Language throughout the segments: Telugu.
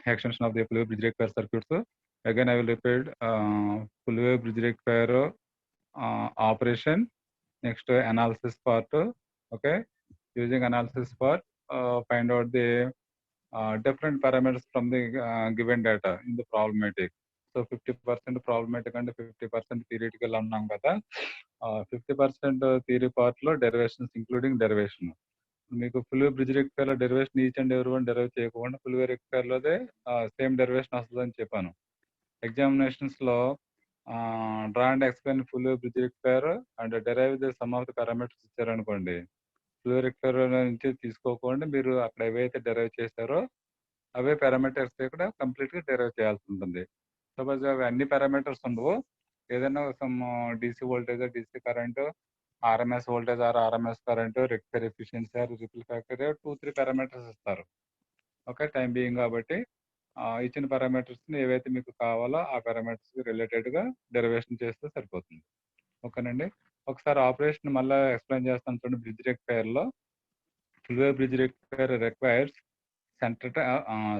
extension of the full wave bridge rectifier circuits. Again, I will repeat full wave bridge rectifier operation. Next, analysis part. Okay, using analysis part, find out the different parameters from the given data in the problematic. So 50% problematic and 50% theoretical అన్నాం కదా. 50% థియరీ పార్ట్ లో డెరివేషన్స్ ఇంక్లూడింగ్ డెరివేషన్. మీకు ఫుల్ వే బ్రిడ్జ్ రెక్టిఫైర్ లో derivation each and every one derive చేయకుండా ఫుల్ వే రెక్టిఫైర్ లోదే సేమ్ డెరివేషన్ వస్తుందని చెప్పాను. ఎగ్జామినేషన్స్ లో draw and explain full wave bridge rectifier and derive the sum of the parameters ఇచ్చారనుకోండి, ఫుల్ వే రెక్టిఫైర్ నుంచి తీసుకోకుండా మీరు అక్కడ ఏవైతే డెరైవ్ చేశారో అవే పారామీటర్స్ కూడా కంప్లీట్ గా డెరైవ్ చేయాల్సి ఉంటుంది. సపోజ్ అవి అన్ని పారామీటర్స్ ఉండవు, ఏదైనా some DC voltage, DC current, RMS voltage or RMS current, rectifier efficiency or ripple factor 2-3 parameters ఇస్తారు. ఓకే, టైం బీయింగ్ కాబట్టి ఇచ్చిన పారామీటర్స్ ని ఏవైతే మీకు కావాలో ఆ పారామీటర్స్ రిలేటెడ్ గా డెరివేషన్ చేస్తే సరిపోతుంది. ఓకేనండి, ఒకసారి ఆపరేషన్ మళ్ళీ ఎక్స్ప్లెయిన్ చేస్తాను చూడండి. బ్రిడ్జ్ రెక్టిఫైర్ లో full wave bridge rectifier requires center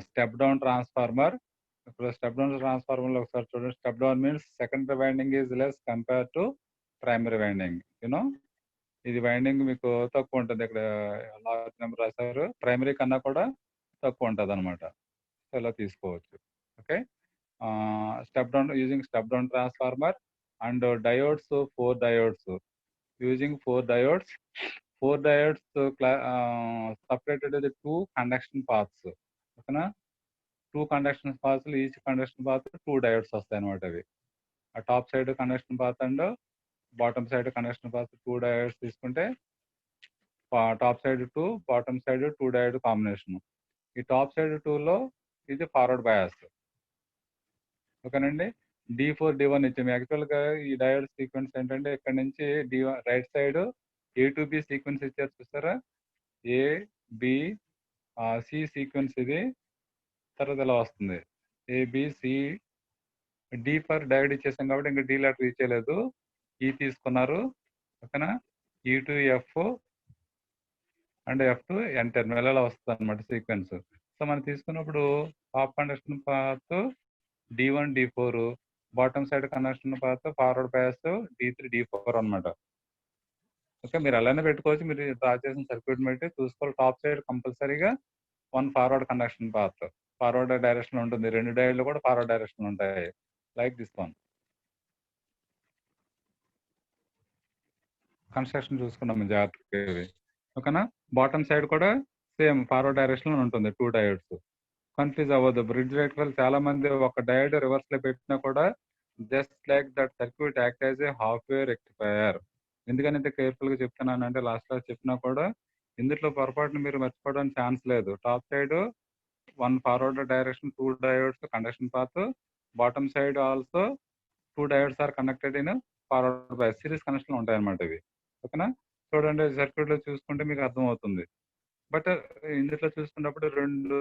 step down transformer. ఇప్పుడు స్టెప్ డౌన్ ట్రాన్స్ఫార్మర్ లో ఒకసారి చూడండి. Step down means secondary winding is less compare to primary winding. You know ఇది వైండింగ్ మీకు తక్కువ ఉంటుంది. ఇక్కడ లార్జ్ నెంబర్ రాశారు, ప్రైమరీ కన్నా కూడా తక్కువ ఉంటుంది అనమాట. ఇలా తీసుకోవచ్చు. Okay, step down using step down transformer and diodes, 4 diodes using 4 diodes. 4 diodes separated with 2 conduction paths. ఓకేనా, 2 conduction paths, each conduction path 2 diodes వస్తాయి అనమాట. అవి ఆ top side conduction path and bottom side conduction path 2 diodes తీసుకుంటే top side 2, bottom side 2 diode combination. ఈ టాప్ సైడ్ 2 లో ఇది ఫార్వర్డ్ బయాస్. ఓకేనండి, D4 D1 ఇచ్చాము. యాక్చువల్ గా ఈ డయోడ్ సీక్వెన్స్ ఏంటంటే ఇక్కడ నుంచి D1 right side A to B sequence ఇచ్చారు చూస్తారా, A B C సీక్వెన్స్ ఇది. తర్వాత ఇలా వస్తుంది A B C. D for diode ఇచ్చేసాం కాబట్టి ఇంకా D లెటర్ ఇచ్చేయలేదు, E తీసుకున్నారు. ఓకేనా, E to F and F to N terminal ఇలా వస్తుంది అనమాట సీక్వెన్స్. సో మనం తీసుకున్నప్పుడు top conduction path D1 D4, bottom side conduction path forward bias D3 D4 అనమాట. ఓకే, మీరు అలానే పెట్టుకోవచ్చు. మీరు డ్రా చేసిన సర్క్యూట్ బట్టి చూసుకోవాలి. టాప్ సైడ్ కంపల్సరీగా 1 forward conduction path, forward direction ఉంటుంది. 2 డయోడ్లు కూడా ఫార్వర్డ్ డైరెక్షన్ ఉంటాయి, లైక్ దిస్ వన్. కన్స్ట్రక్షన్ చూసుకున్నాము జాగ్రత్తగా. ఓకేనా, బాటమ్ సైడ్ కూడా సేమ్ ఫార్వర్డ్ డైరెక్షన్ ఉంటుంది, 2 డయోడ్స్. కన్ఫ్యూజ్ అవ్వద్దు. బ్రిడ్జ్ రెక్టిఫైర్ చాలా మంది ఒక డయోడ్ రివర్స్ లో పెట్టినా కూడా just like that circuit act as a half wave rectifier. ఎందుకని ఇంత కేర్ఫుల్ గా చెప్తున్నానంటే లాస్ట్ లో చెప్పినా కూడా ఇందులో పొరపాటున మీరు మర్చిపోవడానికి ఛాన్స్ లేదు. Top side 1 forward direction 2 diodes conduction path, bottom side also 2 diodes are connected in forward by series connection ఉంటాయి అనమాట ఇవి. ఓకేనా, చూడండి సర్క్యూట్ లో చూసుకుంటే మీకు అర్థం అవుతుంది. బట్ ఇందులో చూసుకున్నప్పుడు 2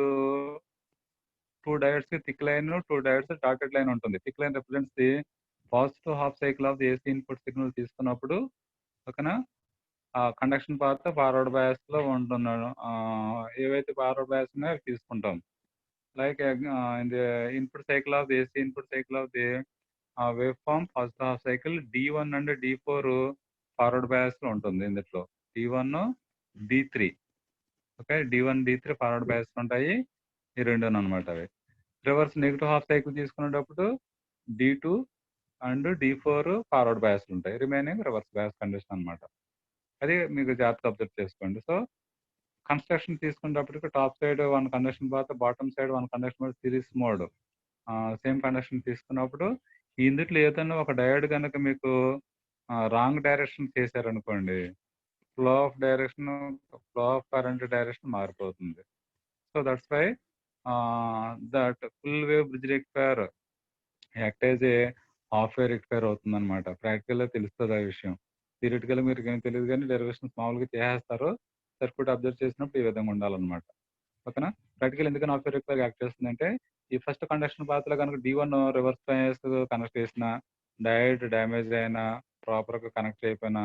డయోడ్స్ కి thick line, 2 diodes dotted line ఉంటుంది. Thick line represents the positive half cycle of the AC input signal తీసుకున్నప్పుడు. ఓకేనా, కండక్షన్ పాత్ ఫార్వర్డ్ బయాస్ లో ఉంటున్నాడు. ఏవైతే ఫార్వర్డ్ బయాస్ ఉన్నాయో అవి తీసుకుంటాం. Like in the input cycle of AC input cycle of the wave form first half cycle D1 and D4 forward bias లో ఉంటుంది. ఇందులో D1 D3. Okay, D1 D3 forward bias ఉంటాయి, ఈ రెండు అనమాట. అవి రివర్స్ నెగిటివ్ హాఫ్ సైకిల్ తీసుకునేటప్పుడు D2 and D4 forward bias ఉంటాయి, రిమైనింగ్ రివర్స్ బయాస్ కండిషన్ అనమాట. అది మీకు జాగ్రత్తగా అబ్జర్వ్ చేసుకోండి. సో కన్స్ట్రక్షన్ తీసుకునేటప్పటికి top side 1 conduction path, bottom side 1 conduction mode, series mode same conduction తీసుకున్నప్పుడు ఇందులో ఏదైనా ఒక డయోడ్ కనుక మీకు రాంగ్ డైరెక్షన్ చేశారనుకోండి, flow of direction, flow of current direction మారిపోతుంది. So that's why that full wave bridge rectifier act as a half wave rectifier అవుతుంది అనమాట. ప్రాక్టికల్ గా తెలుస్తుంది ఆ విషయం. థియరిటికల్ మీరు ఏం తెలియదు కానీ డెరివేషన్స్ మామూలుగా చేసేస్తారు. సర్క్యూట్ అబ్జర్వ్ చేసినప్పుడు ఈ విధంగా ఉండాలన్నమాట. ఓకేనా, ప్రాక్టికల్ ఎందుకని హాఫ్ వే రెక్టిఫైర్ యాక్ట్ చేస్తుందంటే ఈ ఫస్ట్ కండక్షన్ పాత్ లో కనుక D1 రివర్స్ బయాస్ కనెక్ట్ చేసిన, డయోడ్ డ్యామేజ్ అయినా, ప్రాపర్ గా కనెక్ట్ అయిపోయినా,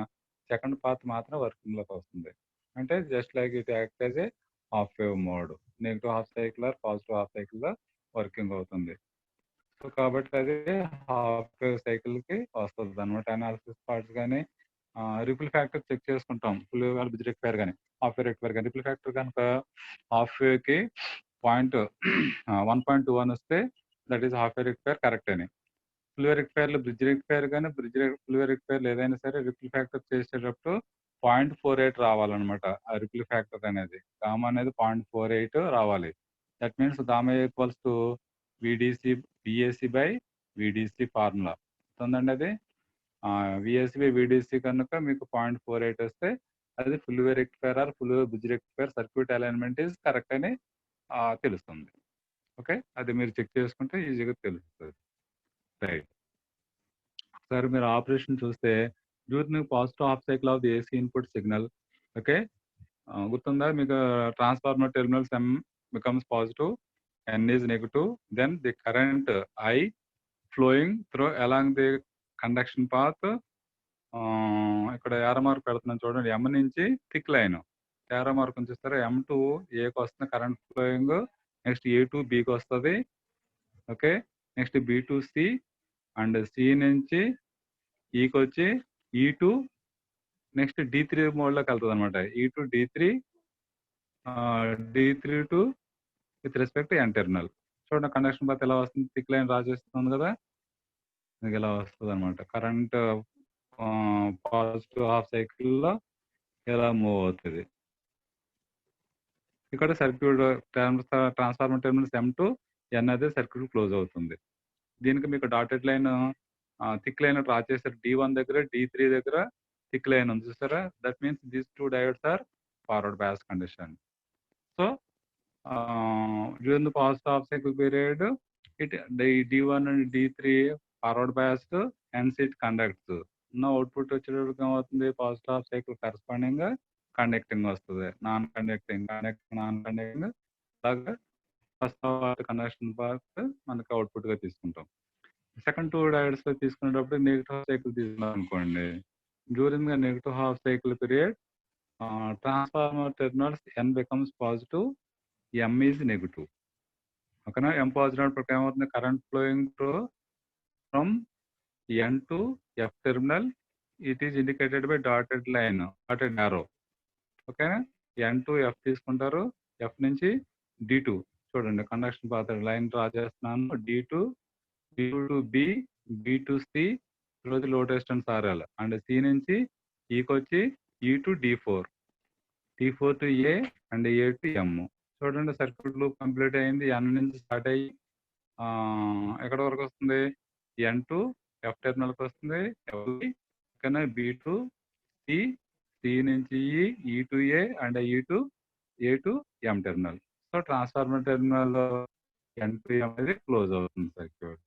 సెకండ్ పాత్ మాత్రం వర్కింగ్ లోకి వస్తుంది. అంటే just like it act as a half wave mode, negative half cycle or positive half cycle working అవుతుంది. సో కాబట్టి అది హాఫ్ వేవ్ సైకిల్కి వస్తుంది అనమాట. అనాలిసిస్ పార్ట్స్ కానీ రిపుల్ ఫ్యాక్టర్ చెక్ చేసుకుంటాం. ఫుల్ వేవ్ బ్రిడ్జ్ రెక్టిఫైర్ కానీ హాఫ్ వేవ్ రెక్టిఫైర్ కానీ రిపుల్ ఫ్యాక్టర్ కనుక హాఫ్ వేవ్కి 1.21 వస్తే that is half wave rectifier correct అని. ఫుల్ వేవ్ రెక్టిఫైర్లో బ్రిడ్జ్ రెక్టిఫైర్ కానీ ఫుల్ వేవ్ రెక్టిఫైర్లు ఏదైనా సరే రిపుల్ ఫ్యాక్టర్ చేసేటప్పుడు 0.48 రావాలన్నమాట. ఆ రిపుల్ ఫ్యాక్టర్ అనేది గామా అనేది 0.48 రావాలి. That means gamma equals to VDC VAC by VDC formula ఉందండి. అది విఎస్సి బై విడిసి కనుక మీకు 0.48 వస్తే అది full wave rectifier or full wave bridge rectifier circuit alignment is correct అని తెలుస్తుంది. ఓకే, అది మీరు చెక్ చేసుకుంటే ఈజీగా తెలుస్తుంది. రైట్, ఒకసారి మీరు ఆపరేషన్ చూస్తే during positive half cycle of the AC input signal. Okay, గుర్తుందా మీకు? Transformer terminals M becomes positive, N is negative, then the current I flowing through along the conduction path. ఇక్కడ ఏరో మార్క్ పెడుతున్నాను చూడండి. M నుంచి థిక్ లైన్ ఏరో మార్క్ చూస్తారా? M టు Aకి వస్తుంది current flowing, next A to Bకి వస్తుంది. Okay, next B to C and C నుంచి ఈకి వచ్చి E టు నెక్స్ట్ D3 మోడ్లోకి వెళ్తుంది అనమాట. E to D3, D3 to with respect N terminal. చూడండి కండక్షన్ పాత్ ఎలా వస్తుంది, థిక్ లైన్ డ్రా చేస్తుంది కదా, మీకు ఇలా వస్తుంది అనమాట. కరెంట్ పాజిటివ్ హాఫ్ సైకిల్లో ఎలా మూవ్ అవుతుంది. ఇక్కడ circuit transformer terminals M to N అదే సర్క్యూట్ క్లోజ్ అవుతుంది. దీనికి మీకు dotted line thick line draw చేశారు. D1 దగ్గర D3 దగ్గర థిక్ లైన్ ఉంది చూసారా? That means these two diodes are forward bias condition. So during the positive half cycle period, the D1 and D3 forward biased, hence it conducts. Now output వచ్చేటప్పుడు ఏమవుతుంది? Positive half cycle corresponding conducting వస్తుంది, నాన్ కండక్టింగ్ అలాగా ఫస్ట్ కండక్షన్ పార్ట్ మనకి అవుట్పుట్ గా తీసుకుంటాం. సెకండ్ టూ డయోడ్స్ తీసుకునేటప్పుడు నెగిటివ్ సైకిల్ తీసుకున్నాం అనుకోండి. During the negative half cycle period transformer terminals N becomes positive, M is negative. ఓకేనా? M పాజిటివ్ అయినప్పుడు ఏమవుతుంది? Current flowing from N to F terminal. It is indicated by dotted line, dotted arrow. ఓకేనా? N టు F తీసుకుంటారు, F నుంచి D2 చూడండి కండక్షన్ పాత్ లైన్ డ్రా చేస్తున్నాను. D2 to B, B to C, రోజు లో రెసిస్టెన్స్ RL అండ్ C నుంచి ఈకి వచ్చి E to D4, D4 to A and A to M. చూడండి సర్క్యూట్ లూప్ కంప్లీట్ అయింది. N నుంచి స్టార్ట్ అయ్యి ఎక్కడ వరకు వస్తుంది? N టు F టెర్మినల్కి వస్తుంది. B టు C, C నుంచి E to A and A to M terminal. So transformer terminal N to M అనేది క్లోజ్ అవుతుంది circuit.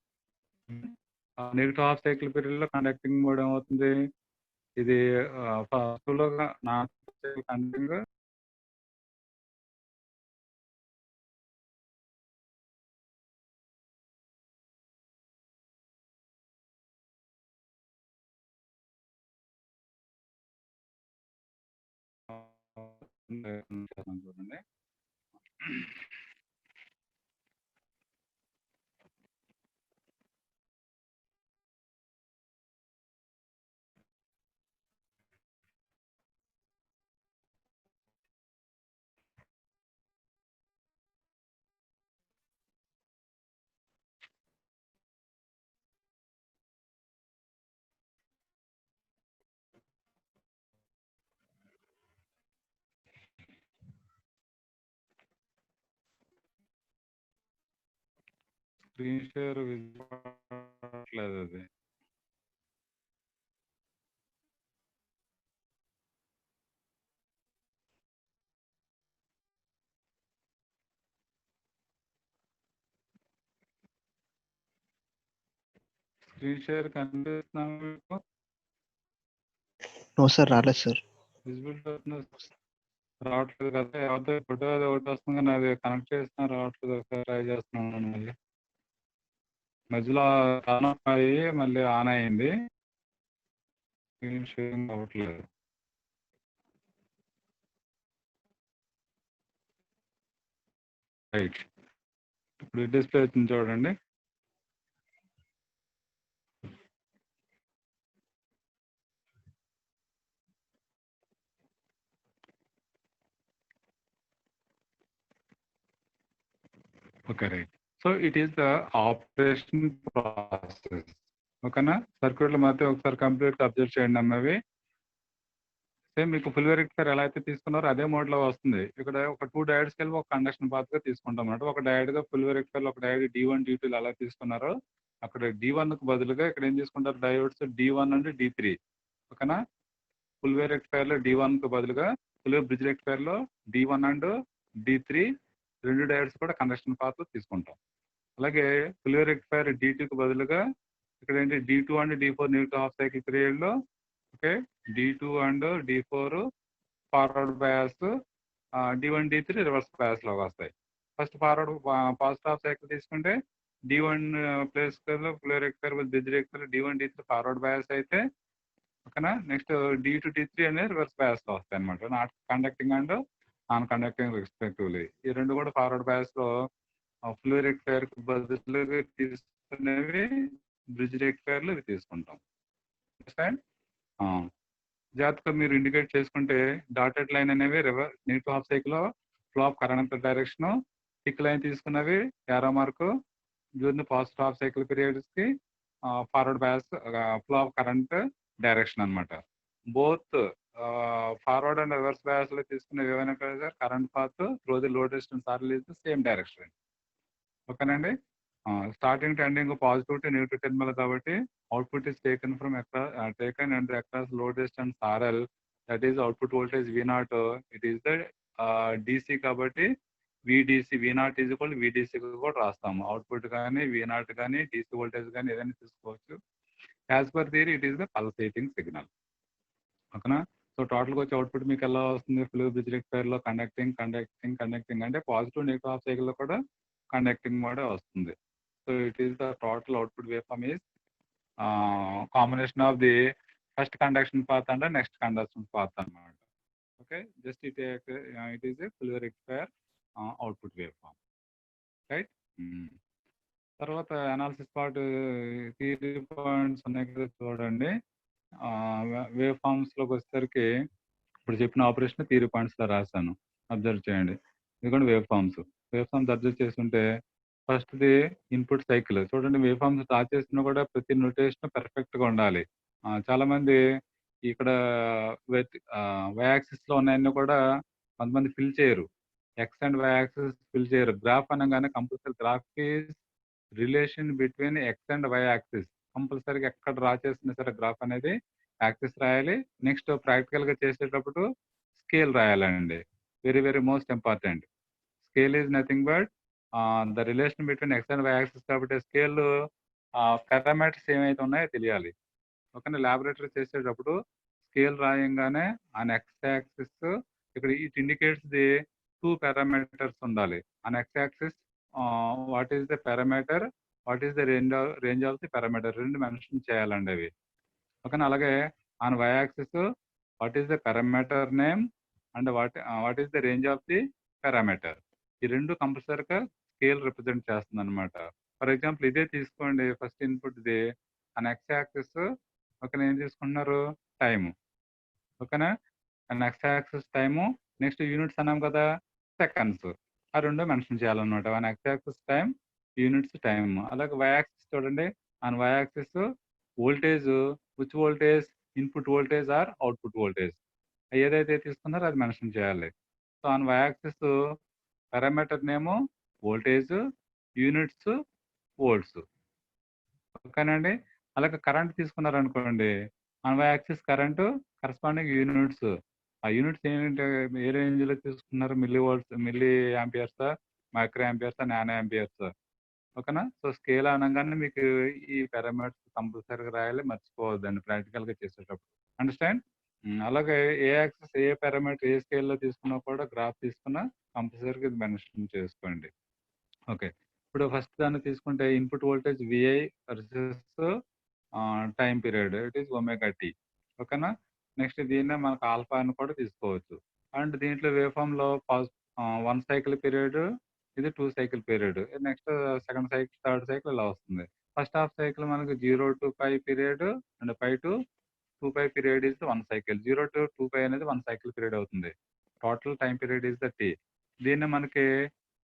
Negative half cycle period లో కండక్టింగ్ మోడ్ ఏమవుతుంది? ఇది ఫస్ట్ లో కండక్టింగ్ చూడండి. స్క్రీన్ షేర్ విజువట్లేదు అది. స్క్రీన్ షేర్ కనిపిస్తున్నాను మీకు? నో సార్, రాలేదు సార్. విజిబిలిటీ రావట్లేదు కదా. ఎవరితో ఫోటో అది ఒకటి వస్తుంది కానీ అది కనెక్ట్ చేస్తున్నా రావట్లేదు. ఒకసారి ట్రై చేస్తున్నాను. మళ్ళీ మధ్యలో ఆన్ అయ్యి మళ్ళీ ఆన్ అయ్యింది. స్క్రీన్ షేరింగ్ అవ్వట్లేదు. రైట్, ఇప్పుడు డిస్ప్లే వచ్చింది చూడండి. Okay, right. So it is the operation process. ఓకేనా? సర్క్యూట్ల మధ్య ఒకసారి కంప్లీట్ అబ్జర్వ్ చేయండి అన్నవి. సేమ్ మీకు ఫుల్ రెక్టిఫైర్ ఎలా అయితే తీసుకున్నారో అదే మోడ్లో వస్తుంది. ఇక్కడ ఒక 2 డయోడ్స్కి వెళ్ళి ఒక కండక్షన్ పాత్గా తీసుకుంటాం అన్నమాట. ఒక డయోడ్గా ఫుల్ రెక్టిఫైర్ ఒక డయోడ్ D1 D2 ఎలా తీసుకున్నారో అక్కడ D1కు బదులుగా ఇక్కడ ఏం తీసుకుంటారు డయోడ్స్ D1 అండ్ D3. ఓకేనా? ఫుల్ వేవ్ రెక్టిఫైర్లో D1కు బదులుగా ఫుల్ వేవ్ బ్రిడ్జ్ రెక్టిఫైర్లో D1 అండ్ D3 రెండు డయోడ్స్ కూడా కండక్షన్ పాత్ తీసుకుంటాం. అలాగే ఫుల్ వేవ్ రెక్టిఫైర్ D2కు బదులుగా ఇక్కడ ఏంటి D2 and D4 negative half cycle పీరియడ్లో okay D2 and D4 forward bias, D1 D3 reverse bias లోకి వస్తాయి. First forward positive half cycle తీసుకుంటే D1 place full wave rectifier bridge rectifier D1 D3 forward bias అయితే ఓకేనా. నెక్స్ట్ D2 D3 అనేది రివర్స్ బయాస్ లో వస్తాయి అనమాట. Not conducting and non conducting respectively. ఈ రెండు కూడా ఫార్వర్డ్ బయాస్ లో ఫుల్ రెక్టిఫైర్ కు బదులుగా తీసుకునేవి బ్రిడ్జ్ రెక్టిఫైర్లు ఇవి తీసుకుంటాం. జాగ్రత్తగా మీరు ఇండికేట్ చేసుకుంటే డాటెడ్ లైన్ అనేవి negative half cycle flop current direction, thick line తీసుకున్నవి arrow mark during positive half cycle periods కి forward bias flop current direction అనమాట. Both forward and reverse bias లో తీసుకునే ఏవైనా current path through the load resistance are lies same direction. ఓకేనండి. Starting to ending positive to negative terminal కాబట్టి output is taken from taken and across load resistance RL, that is output voltage V0. It is the DC కాబట్టి VDC V0 is equal VDC కూడా రాస్తాము. అవుట్పుట్ కానీ V0 కానీ DC వోల్టేజ్ కానీ ఏదైనా తీసుకోవచ్చు. As per theory it is the pulsating signal. ఓకేనా? సో టోటల్గా వచ్చే అవుట్పుట్ మీకు ఎలా వస్తుంది? ఫుల్ బ్రిడ్జ్ రెక్టిఫైర్ లో కండక్టింగ్ అంటే పాజిటివ్ నెగిటివ్ హాఫ్ సైకిల్ లో కూడా కండక్టింగ్ మోడే వస్తుంది. So it is the total output wave form is combination of the first conduction path and next conduction path అన్నమాట. Okay, just it is a full rectifier output wave form, right. తర్వాత అనాలిసిస్ పార్ట్ థియరీ పాయింట్స్ ఉన్నాయి కదా చూడండి. వేవ్ ఫార్మ్స్ లోకి వచ్చేసరికి ఇప్పుడు చెప్పిన ఆపరేషన్ థియరీ పాయింట్స్ లో రాశాను, అబ్జర్వ్ చేయండి. ఎందుకంటే వేవ్ ఫార్మ్స్ అబ్జర్వ్ చేస్తుంటే ఫస్ట్ ది ఇన్పుట్ సైకిల్ చూడండి. వేవ్ ఫార్మ్స్ డ్రా చేసినా కూడా ప్రతి నోటేషన్ పర్ఫెక్ట్ గా ఉండాలి. చాలా మంది ఇక్కడ వై యాక్సిస్ లో ఉన్నాయన్నీ కూడా కొంతమంది ఫిల్ చేయరు. X and why axis fill చేయరు. గ్రాఫ్ అనగానే compulsory graph is relation between X and why axis. కంపల్సరీగా ఎక్కడ డ్రా చేసినా సరే గ్రాఫ్ అనేది యాక్సిస్ రాయాలి. నెక్స్ట్ ప్రాక్టికల్ గా చేసేటప్పుడు స్కేల్ రాయాలండి. Very very most important. Scale is nothing but the relation between X and why axis కాబట్టి స్కేల్ పారామీటర్స్ ఏమైతే ఉన్నాయో తెలియాలి. ఓకేనా? ల్యాబొరేటరీ చేసేటప్పుడు స్కేల్ రాయంగానే ఆన్ ఎక్స్ యాక్సిస్ ఇక్కడ ఇట్ ఇండికేట్స్ ది 2 పారామీటర్స్ ఉండాలి. On X axis what is the parameter, what is the range of the parameter రెండు మెన్షన్ చేయాలండి అవి. ఓకేనా? అలాగే on Y axis what is the parameter name and what is the range of the parameter. ఈ రెండు కంపల్సరీగా స్కేల్ రిప్రజెంట్ చేస్తుంది అనమాట. ఫర్ ఎగ్జాంపుల్ ఇదే తీసుకోండి. ఫస్ట్ ఇన్పుట్ ఇది ఆన్ ఎక్స్ యాక్సిస్ ఓకేనా ఏం తీసుకుంటున్నారు? టైము. ఓకేనా? And X axis time, next units అన్నాం కదా సెకండ్స్. ఆ రెండు మెన్షన్ చేయాలన్నమాట. On X axis time, units time. అలాగే వై యాక్సిస్ చూడండి. On Y axis voltage, which voltage, input voltage or output voltage ఏదైతే తీసుకున్నారో అది మెన్షన్ చేయాలి. So on Y axis parameter name voltage, units volts. ఓకేనండి? అలాగే కరెంట్ తీసుకున్నారనుకోండి. On Y axis current corresponding units. ఆ యూనిట్స్ ఏంటంటే ఏ రేంజ్లో తీసుకున్నారు? మిల్లీ యాంపియర్సా, మైక్రో యాంపియర్సా, నానో యాంపియర్సా. ఓకేనా? సో స్కేల్ అనగానే మీకు ఈ పారామీటర్స్ కంపల్సరీగా రాయాలి, మర్చిపోవద్దండి ప్రాక్టికల్గా చేసేటప్పుడు. అండర్స్టాండ్? అలాగే ఏ యాక్సిస్ ఏ పారామీటర్ ఏ స్కేల్లో తీసుకున్నా కూడా గ్రాఫ్ తీసుకున్నా కంపల్సరీగా ఇది మెన్షన్ చేసుకోండి. ఓకే, ఇప్పుడు ఫస్ట్ దాన్ని తీసుకుంటే input voltage VI versus time period it is omega T. ఓకేనా? నెక్స్ట్ దీన్నే మనకు ఆల్ఫా అని కూడా తీసుకోవచ్చు. అండ్ దీంట్లో వేవ్ ఫామ్ లో 1 సైకిల్ పీరియడ్ ఇది 2 cycle period. Next second cycle, third cycle ఇలా వస్తుంది. ఫస్ట్ హాఫ్ సైకిల్ మనకు 0 to π period and π to 2π period is 1 cycle. 0 to 2π అనేది 1 సైకిల్ పీరియడ్ అవుతుంది. Total time period is the t. దీన్ని మనకి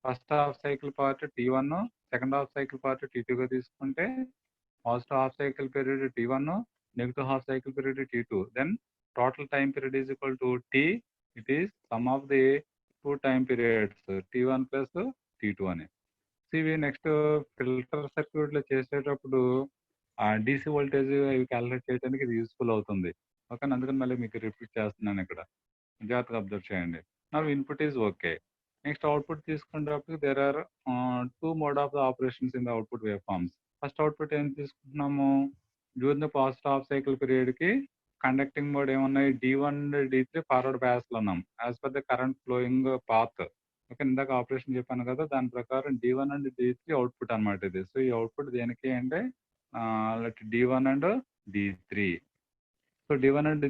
first half cycle part T1, second half cycle part T2గా తీసుకుంటే positive half cycle period T1, negative half cycle period T2. Then total time period is equal to t. It is some of the 2 time periods T1 plus T2 అని. ఇవి నెక్స్ట్ ఫిల్టర్ సర్క్యూట్లో చేసేటప్పుడు డీసీ వోల్టేజ్ ఇవి క్యాలిక్యులేట్ చేయడానికి ఇది యూస్ఫుల్ అవుతుంది. ఓకే, అందుకని మళ్ళీ మీకు రిపీట్ చేస్తున్నాను ఇక్కడ, జాగ్రత్తగా అబ్జర్వ్ చేయండి. నా input is okay. Next output తీసుకునేటప్పుడు there are 2 mode of the operations in the output wave forms. First output ఏం తీసుకుంటున్నాము, during the positive half cycle పీరియడ్కి కండక్టింగ్ మోడ్ ఏమున్నాయి, D1 D3 ఫార్వర్డ్ బయాస్లో ఉన్నాం as per the current flowing path. Okay, ఇందాక ఆపరేషన్ చెప్పాను కదా, దాని ప్రకారం D1 అండ్ D3 అవుట్పుట్ అనమాట ఇది. సో ఈ అవుట్పుట్ దేనికి అంటే D1 and D3. So D1 and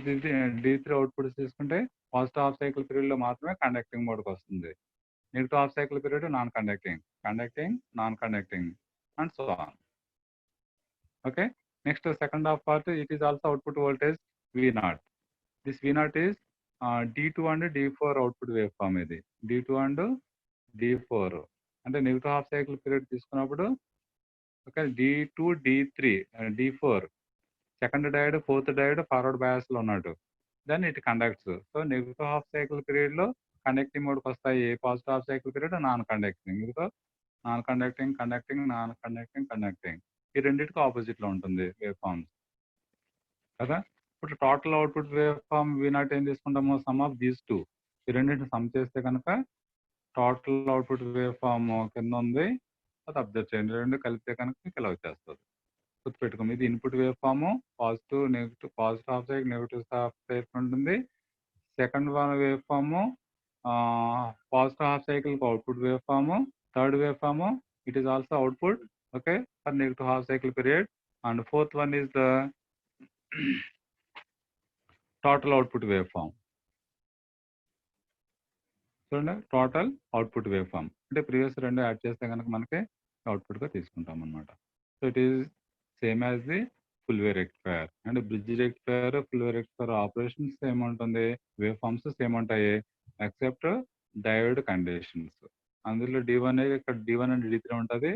D3 output తీసుకుంటే ఫస్ట్ హాఫ్ సైకిల్ పీరియడ్ లో మాత్రమే కండక్టింగ్ మోడ్కి వస్తుంది. Negative half cycle period non conducting, conducting, non conducting and so on. Okay, next second half part, it is also output voltage V0. This V0 is D2 and D4 output wave form. ఇది D2 అండ్ D4 అంటే నెగిటివ్ హాఫ్ సైకిల్ పీరియడ్ తీసుకున్నప్పుడు okay D2 D3 D4 second diode, fourth diode forward bias లో ఉన్నాడు. Then it conducts. So negative half cycle period లో కండక్టింగ్ మోడ్కి వస్తాయి, positive half cycle period non conducting. ఇదిగో non conducting, conducting, non conducting, conducting. ఈ రెండింటికి ఆపోజిట్ లో ఉంటుంది వేవ్ ఫార్మ్స్ కదా. ఇప్పుడు total output wave form V0 ఏం తీసుకుంటాము, సమ్ ఆఫ్ దీస్ టూ. ఈ రెండింటిని సమ్ చేస్తే కనుక టోటల్ అవుట్పుట్ వేవ్ ఫార్మ్ కింద ఉంది, అది అబ్జర్వ్ చేయండి. రెండు కలిపితే కనుక ఇలా వచ్చేస్తుంది. గుర్తుపెట్టుకోండి, ఇది input wave form, positive negative, positive half cycle negative half cycle ఉంటుంది. Second one wave form positive half cycle output wave form. Third wave form it is also output okay for negative half cycle period. And fourth one is the total output wave form. చూడండి, టోటల్ అవుట్పుట్ వేవ్ ఫామ్ అంటే ప్రీవియస్ రెండు యాడ్ చేస్తే కనుక మనకి అవుట్పుట్గా తీసుకుంటాం అనమాట. So it is same as the full wave rectifier. And bridge rectifier, full wave rectifier operations same ఉంటుంది, వేవ్ ఫార్మ్స్ సేమ్ ఉంటాయి ఎక్సెప్ట్ డయోడ్ కండిషన్స్. అందులో D1 ఇక్కడ D1 అండ్ D3 ఉంటుంది,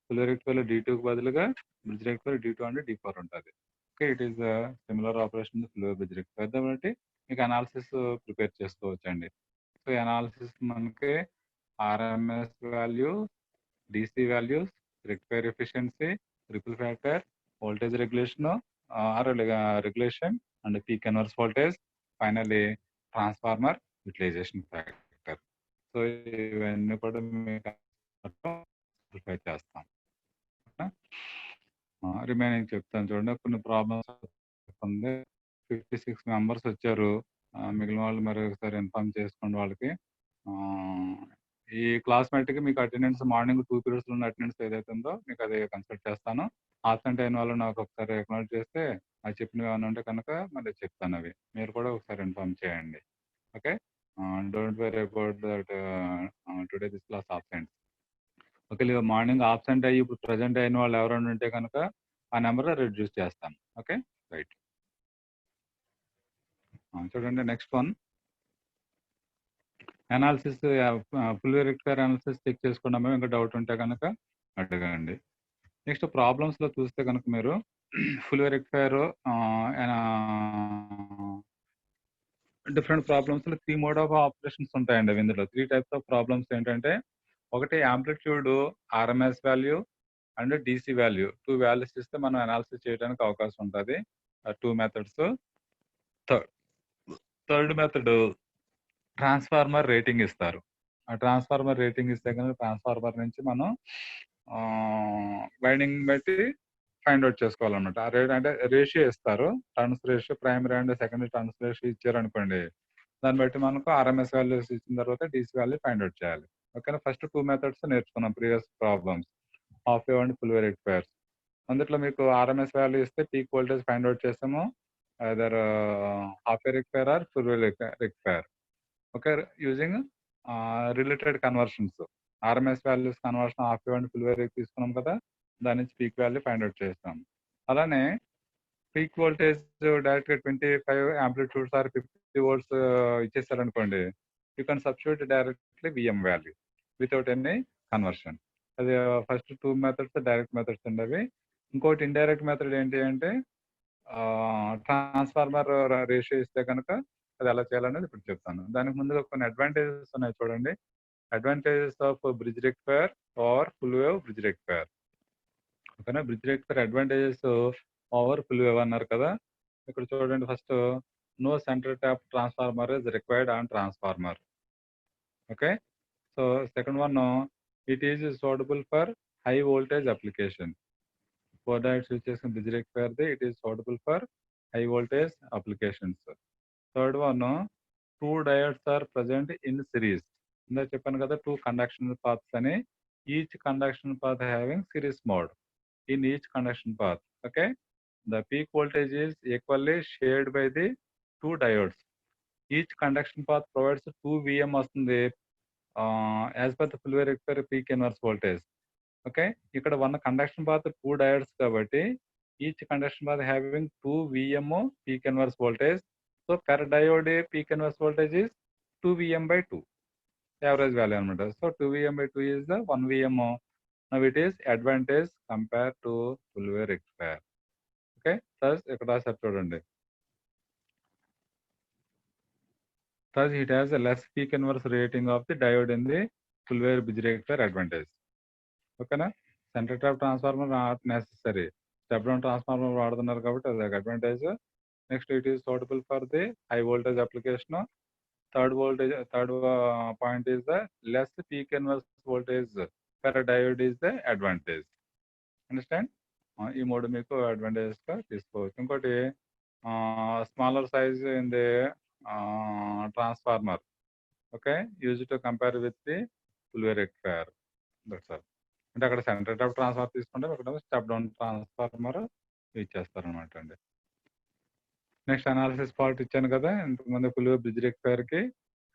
ఫుల్ వే రెక్టిఫైయర్లో D2కి బదులుగా bridge rectifier D2 and D4 ఉంటుంది. Okay, it is similar operation full wave bridge rectifier. కాబట్టి మీకు అనాలిసిస్ ప్రిపేర్ చేసుకోవచ్చండి. సో అనాలిసిస్ మనకి RMS value, DC values, rectifier efficiency, ripple factor, voltage regulation regulation and peak inverse voltage, finally transformer utilization factor. So ఇవన్నీ కూడా మీకు సింప్లిఫై చేస్తాం. రిమైనింగ్ చెప్తాను చూడండి. కొన్ని ప్రాబ్లమ్స్ 56 మెంబర్స్ వచ్చారు, మిగిలిన వాళ్ళు మరి ఒకసారి ఇన్ఫార్మ్ చేసుకోండి వాళ్ళకి. ఈ క్లాస్మేట్కి మీకు అటెండెన్స్ మార్నింగ్ 2 పీరియడ్స్ ఉన్న అటెండెన్స్ ఏదైతే ఉందో మీకు అది కన్సల్ట్ చేస్తాను. ఆబ్సెంట్ అయిన వాళ్ళు నాకు ఒకసారి అక్నాలెడ్జ్ చేస్తే అది చెప్పినవి ఏమైనా ఉంటే కనుక మళ్ళీ చెప్తాను. అవి మీరు కూడా ఒకసారి ఇన్ఫార్మ్ చేయండి. Okay, don't worry about that today this class absent. Okay, morning absent అయ్యి ఇప్పుడు ప్రజెంట్ అయిన వాళ్ళు ఎవరైనా ఉంటే కనుక ఆ నెంబర్ రెడ్యూస్ చేస్తాను. Okay, right. చూడండి, next one analysis, full rectifier analysis check చేసుకున్నాము. ఇంకా డౌట్ ఉంటే కనుక అడగండి. నెక్స్ట్ ప్రాబ్లమ్స్లో చూస్తే కనుక మీరు ఫుల్ రెక్టిఫైయర్ డిఫరెంట్ ప్రాబ్లమ్స్లో 3 మోడ్ ఆఫ్ ఆపరేషన్స్ ఉంటాయండి. ఇందులో 3 టైప్స్ ఆఫ్ ప్రాబ్లమ్స్ ఏంటంటే, ఒకటి amplitude, RMS value and DC value. 2 values ఇస్తే మనం అనాలిసిస్ చేయడానికి అవకాశం ఉంటుంది. 2 methods. Third method transformer rating ఇస్తారు. ఆ ట్రాన్స్ఫార్మర్ రేటింగ్ ఇస్తే కనుక ట్రాన్స్ఫార్మర్ నుంచి మనం వైండింగ్ బట్టి ఫైండ్ అవుట్ చేసుకోవాలన్నమాట. ఆ రేట్ అంటే రేషియో ఇస్తారు, turns ratio, primary and secondary turns ratio ఇచ్చారు అనుకోండి. దాన్ని బట్టి మనకు ఆర్ఎంఎస్ వాల్యూస్ ఇచ్చిన తర్వాత డిసి వాల్యూ ఫైండ్ అవుట్ చేయాలి. ఓకేనా, ఫస్ట్ 2 మెథడ్స్ నేర్చుకున్నాం previous problems, half wave and full wave rectifiers. అందులో మీకు ఆర్ఎంఎస్ వాల్యూ ఇస్తే పీక్ వోల్టేజ్ ఫైండ్ అవుట్ చేస్తాము, either half wave rectifier or full wave rectifier. Okay, using related conversions. RMS values conversion half wave and full wave తీసుకున్నాం కదా, దాని నుంచి పీక్ వాల్యూ ఫైండ్ అవుట్ చేస్తాం. అలానే పీక్ వోల్టేజ్ డైరెక్ట్గా 25 యాంప్లిట్యూడ్స్ ఆర్ 50 volts ఇచ్చేసారనుకోండి, you can substitute directly VM value without any conversion. అది ఫస్ట్ 2 మెథడ్స్ డైరెక్ట్ మెథడ్స్ ఉండేవి. ఇంకోటి ఇండైరెక్ట్ మెథడ్ ఏంటి అంటే ట్రాన్స్ఫార్మర్ రేషియో ఇస్తే కనుక అది ఎలా చేయాలనేది ఇప్పుడు చెప్తాను. దానికి ముందుగా కొన్ని అడ్వాంటేజెస్ ఉన్నాయి చూడండి. Advantages of bridge rectifier or full wave bridge rectifier. ఓకేనా, bridge rectifier advantages over full wave అన్నారు కదా. ఇక్కడ చూడండి, first no center tap transformer is required on transformer. Okay, so second one, it is suitable for high voltage application. 4 diode switches in bridge rectifier, it is suitable for high voltage applications. Third one, 2 diodes are present in series. ఇందా చెప్పాను కదా, 2 conduction paths అని, each conduction path having series mode in each conduction path. Okay, the peak voltage is equally shared by the 2 diodes. Each conduction path provides 2 VM వస్తుంది as per the full wave rectifier peak inverse voltage. Okay, ఇక్కడ 1 కండక్షన్ పాత్ 2 డయోడ్స్ కాబట్టి each conduction path having 2 VM peak inverse voltage. So per diode peak inverse voltage is 2 VM/2 average value అనమాట. So 2 VM/2 is the 1 VM. Now it is advantage compare to full wave rectifier. Okay, ఇక్కడ రాశారు చూడండి. Thus it has a less peak inverse rating of the diode in the full wave bridge rectifier advantage. ఓకేనా, centre tap transformer not necessary, step down transformer వాడుతున్నారు కాబట్టి అది advantage. Next, it is suitable for the high voltage application. Third point is the less peak inverse voltage per diode is the advantage. Understand? ఈ 3 మీకు అడ్వాంటేజెస్గా తీసుకోవచ్చు. ఇంకోటి smaller size in the transformer. Okay, use to compare with the full wave rectifier. That's all. అంటే అక్కడ సెంటర్ ట్యాప్ ట్రాన్స్ఫార్మర్ తీసుకుంటే ఇక్కడ స్టెప్ డౌన్ ట్రాన్స్ఫార్మర్ యూజ్ చేస్తారనమాట అండి. నెక్స్ట్ అనాలిసిస్ పార్ట్ ఇచ్చాను కదా ఇంతకుముందు, ఫుల్ వేవ్ బ్రిడ్జ్ రెక్టిఫైయర్కి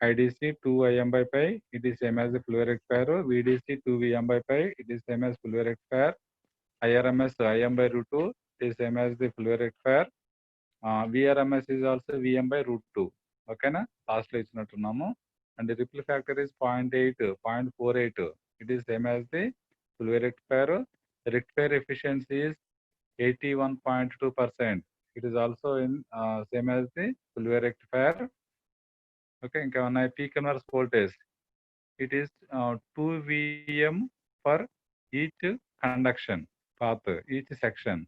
IDC 2 IM/π it is same as the full wave rectifier. VDC 2 VM/π it is same as full wave rectifier. IRMS IM/√2 it is same as the full wave rectifier. VRMS is also VM/√2. ఓకేనా, లాస్ట్ లో ఇచ్చినట్టున్నాము. And ripple factor is 0.48. It is same as the full wave rectifier. Rectifier efficiency is 81.2%. It is also in same as the full wave rectifier. Okay, ఇంకా ఉన్నాయి peak inverse voltage. It is 2 VM for each conduction path, each section.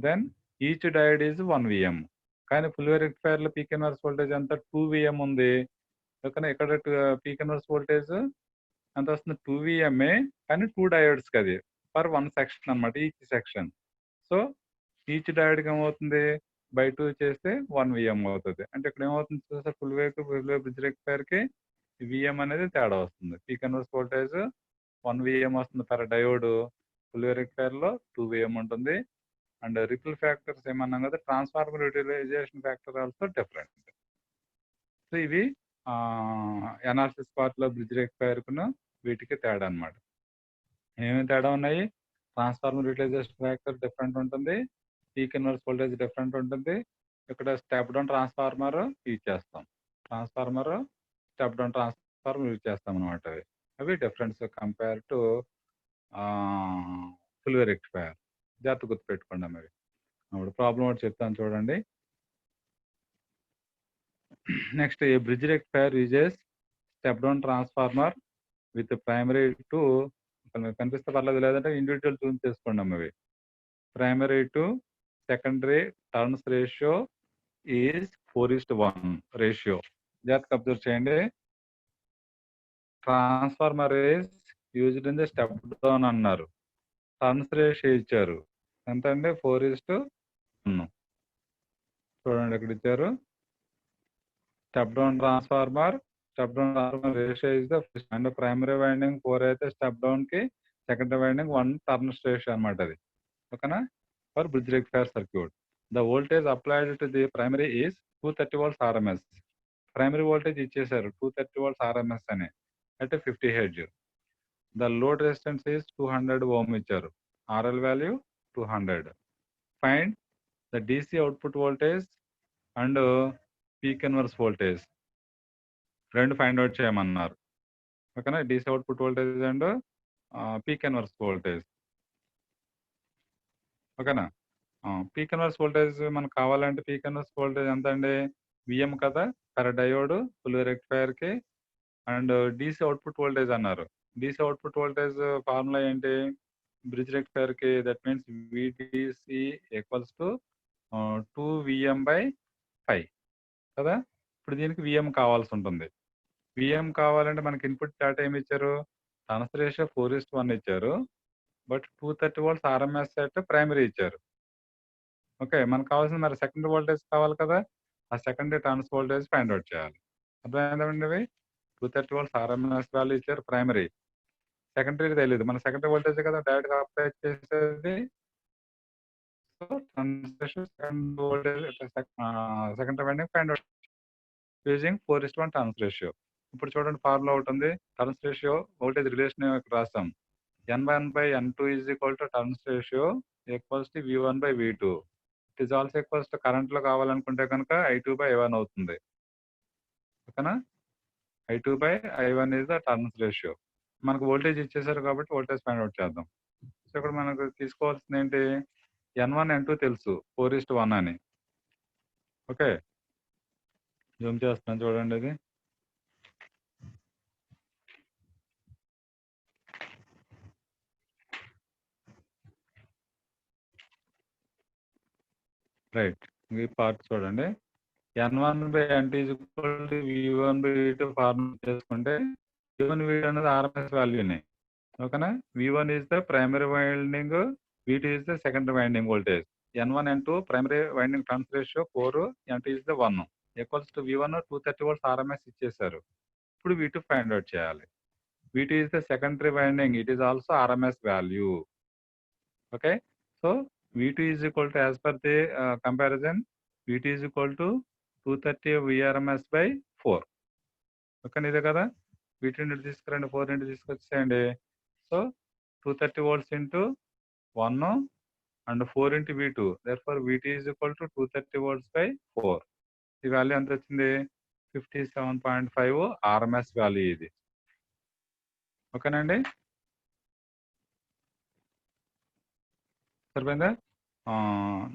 Then each diode is 1 VM. కానీ full wave rectifier లో peak inverse voltage అంతా 2 VM ఉంది. ఓకేనా, ఇక్కడ peak inverse voltage ఎంత వస్తుంది 2 VM కానీ 2 డయోడ్స్ అది పర్ 1 సెక్షన్ అనమాట, ఈచ్ సెక్షన్. సో ఈచ్ డయోడ్కి ఏమవుతుంది, బై 2 చేస్తే 1 VM అవుతుంది. అంటే ఇక్కడ ఏమవుతుంది సార్, ఫుల్ వేవ్ బ్రిడ్జ్ రెక్టిఫైయర్కి విఎం అనేది తేడా వస్తుంది. పీక్ ఇన్వర్స్ వోల్టేజ్ 1 VM వస్తుంది పర్ డయోడ్, ఫుల్ వేవ్ రెక్టిఫైయర్లో 2 VM ఉంటుంది. అండ్ రిపుల్ ఫ్యాక్టర్స్ ఏమన్నాం కదా, transformer utilisation factor also different. సో ఇవి అనాలిసిస్ పార్ట్లో బ్రిడ్జ్ రెక్టిఫైయర్కును వీటికి తేడా అనమాట. ఏమేమి తేడా ఉన్నాయి, ట్రాన్స్ఫార్మర్ యూటిలైజేషన్ ఫ్యాక్టర్ డిఫరెంట్ ఉంటుంది, పీక్ ఇన్వర్స్ వోల్టేజ్ డిఫరెంట్ ఉంటుంది. ఇక్కడ స్టెప్ డౌన్ ట్రాన్స్ఫార్మర్ యూజ్ చేస్తాం, స్టెప్ డౌన్ ట్రాన్స్ఫార్మర్ యూజ్ చేస్తాం అనమాట. అవి difference compare to full wave rectifier. జాగ్రత్త గుర్తుపెట్టుకోండి అవి. అప్పుడు ప్రాబ్లం ఒకటి చెప్తాను చూడండి. Next, A bridge rectifier uses step down transformer with primary to, కనిపిస్తే పర్లేదు, లేదంటే ఇండివిజువల్ ట్యూన్ చేసుకోండి అవి. Primary to secondary turns ratio is 4:1 ratio. జాగ్రత్తగా అబ్జర్వ్ చేయండి. Transformer is used in the step down అన్నారు, టర్న్స్ రేషియో ఇచ్చారు ఎంత అండి 4:1. చూడండి ఇక్కడ ఇచ్చారు step down transformer ratio is the first. And primary winding 4 అయితే స్టెప్ డౌన్ కి, సెకండరీ వైండింగ్ 1 టర్న్స్ రేషియో అనమాట అది. ఓకేనా, for bridge rectifier circuit. The voltage applied to the primary is 230 volts RMS. Primary voltage ఇచ్చేసారు 230 volts RMS అని, అంటే 50 Hz. The load resistance is 200 ohm ఇచ్చారు. RL value 200. Find the DC output voltage and peak inverse voltage. రెండు ఫైండ్ అవుట్ చేయమన్నారు. ఓకేనా? DC output voltage and peak inverse voltage. ఓకేనా? పీక్ ఇన్వర్స్ వోల్టేజ్ మనకు కావాలంటే పీక్ ఇన్వర్స్ వోల్టేజ్ ఎంత అండి? విఎం కదా పర్ డయోడ్ ఫుల్ రెక్టిఫైయర్కి. అండ్ డీసీ అవుట్పుట్ వోల్టేజ్ అన్నారు. డీసీ అవుట్పుట్ వోల్టేజ్ ఫార్ములా ఏంటి? బ్రిడ్జ్ రెక్టిఫైయర్కి that means VDC equals to 2Vm/5 కదా. ఇప్పుడు దీనికి విఎం కావాల్సి ఉంటుంది. విఎం కావాలంటే మనకి ఇన్పుట్ డేటా ఏమి ఇచ్చారు? ట్రాన్స్ఫర్ రేషియో 4:1 ఇచ్చారు. But 230 volts RMS set primary ఇచ్చారు. ఓకే, మనకు కావాల్సింది మరి సెకండరీ వోల్టేజ్ కావాలి కదా. ఆ సెకండరీ ట్రాన్స్ వోల్టేజ్ ఫైండ్ అవుట్ చేయాలి. అర్థమైందండి? ఇవి 230 volts ఆర్ఎంఎస్ వాల్యూ ఇచ్చారు ప్రైమరీ. సెకండరీ తెలియదు, మన సెకండరీ వోల్టేజ్ కదా డైరెక్ట్గా అప్లై చేసేది. So second voltage secondary winding find out using 4:1 turns ratio. ఇప్పుడు చూడండి ఫార్ములా ఒకటి ఉంది. టర్న్స్ రేషియో వోల్టేజ్ రిలేషన్ ఇక్కడ రాస్తాం. N1/N2 is equal to turns ratio equals to V1/V2. It is also equals to current లో కావాలనుకుంటే కనుక I2/I1 అవుతుంది. ఓకేనా? I2/I1 is the turns ratio. మనకు వోల్టేజ్ ఇచ్చేసారు కాబట్టి వోల్టేజ్ ఫైండ్ అవుట్ చేద్దాం. సో ఇక్కడ మనకు తీసుకోవాల్సింది ఏంటి? N1 N2 తెలుసు 4:1 అని. ఓకే, జూమ్ చేస్తున్నాను చూడండి. ఇది రైట్. ఈ పార్ట్ చూడండి. N1/N2 is equal to V1/V2 formula చేసుకుంటే V1/V2 అనేది ఆర్ఎంఎస్ వాల్యూనే. ఓకేనా? V1 is the primary winding, V2 is the secondary winding voltage. N1 N2 primary winding turns ratio 4, N2 is the 1 equals to V1 230 volts RMS ఇచ్చేసారు. ఇప్పుడు V2 ఫైండ్ అవుట్ చేయాలి. V2 is the secondary winding, it is also RMS value. Okay, so V2 is equal to, as per the comparison, V2 is equal to 230 VRMS/4. Okay, ఇదే కదా. V2 ఇంటి తీసుకురండి, 4 ఇంటి తీసుకొచ్చేయండి. So 230 volts into 1 and 4 into V2. Therefore, V2 is equal to 230 volts/4. ఈ వాల్యూ ఎంత వచ్చింది? 57.5 ఆర్ఎంఎస్ వాల్యూ ఇది. ఓకేనండి, సరిపోయిందా?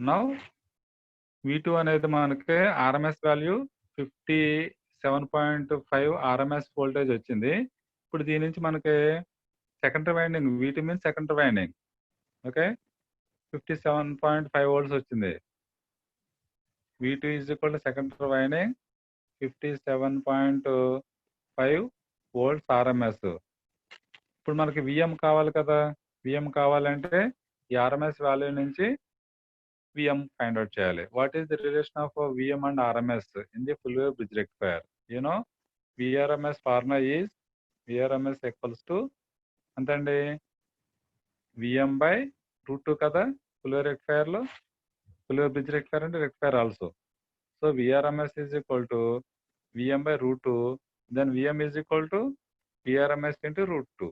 నౌ V2 అనేది మనకి ఆర్ఎంఎస్ వాల్యూ 57.5 ఆర్ఎంఎస్ వోల్టేజ్ వచ్చింది. ఇప్పుడు దీని నుంచి మనకి secondary winding, V2 means secondary winding. Okay, 57.5 volts వచ్చింది. V2 is equal to secondary winding 57.5 volts RMS. ఇప్పుడు మనకి విఎం కావాలి కదా. విఎం కావాలంటే ఈ ఆర్ఎంఎస్ వాల్యూ నుంచి విఎం ఫైండ్ అవుట్ చేయాలి. What is the relation of VM and RMS in the full wave bridge rectifier? You know VRMS formula is VRMS equals to ఎంతండి? Vm/√2 కదా ఫుల్ వేవ్ రెక్టిఫైయర్ లో. ఫుల్ వేవ్ బ్రిడ్జ్ రెక్టిఫైయర్ అంటే rectifier also. So VRMS is equal to Vm/√2. Then Vm is equal to VRMS into √2.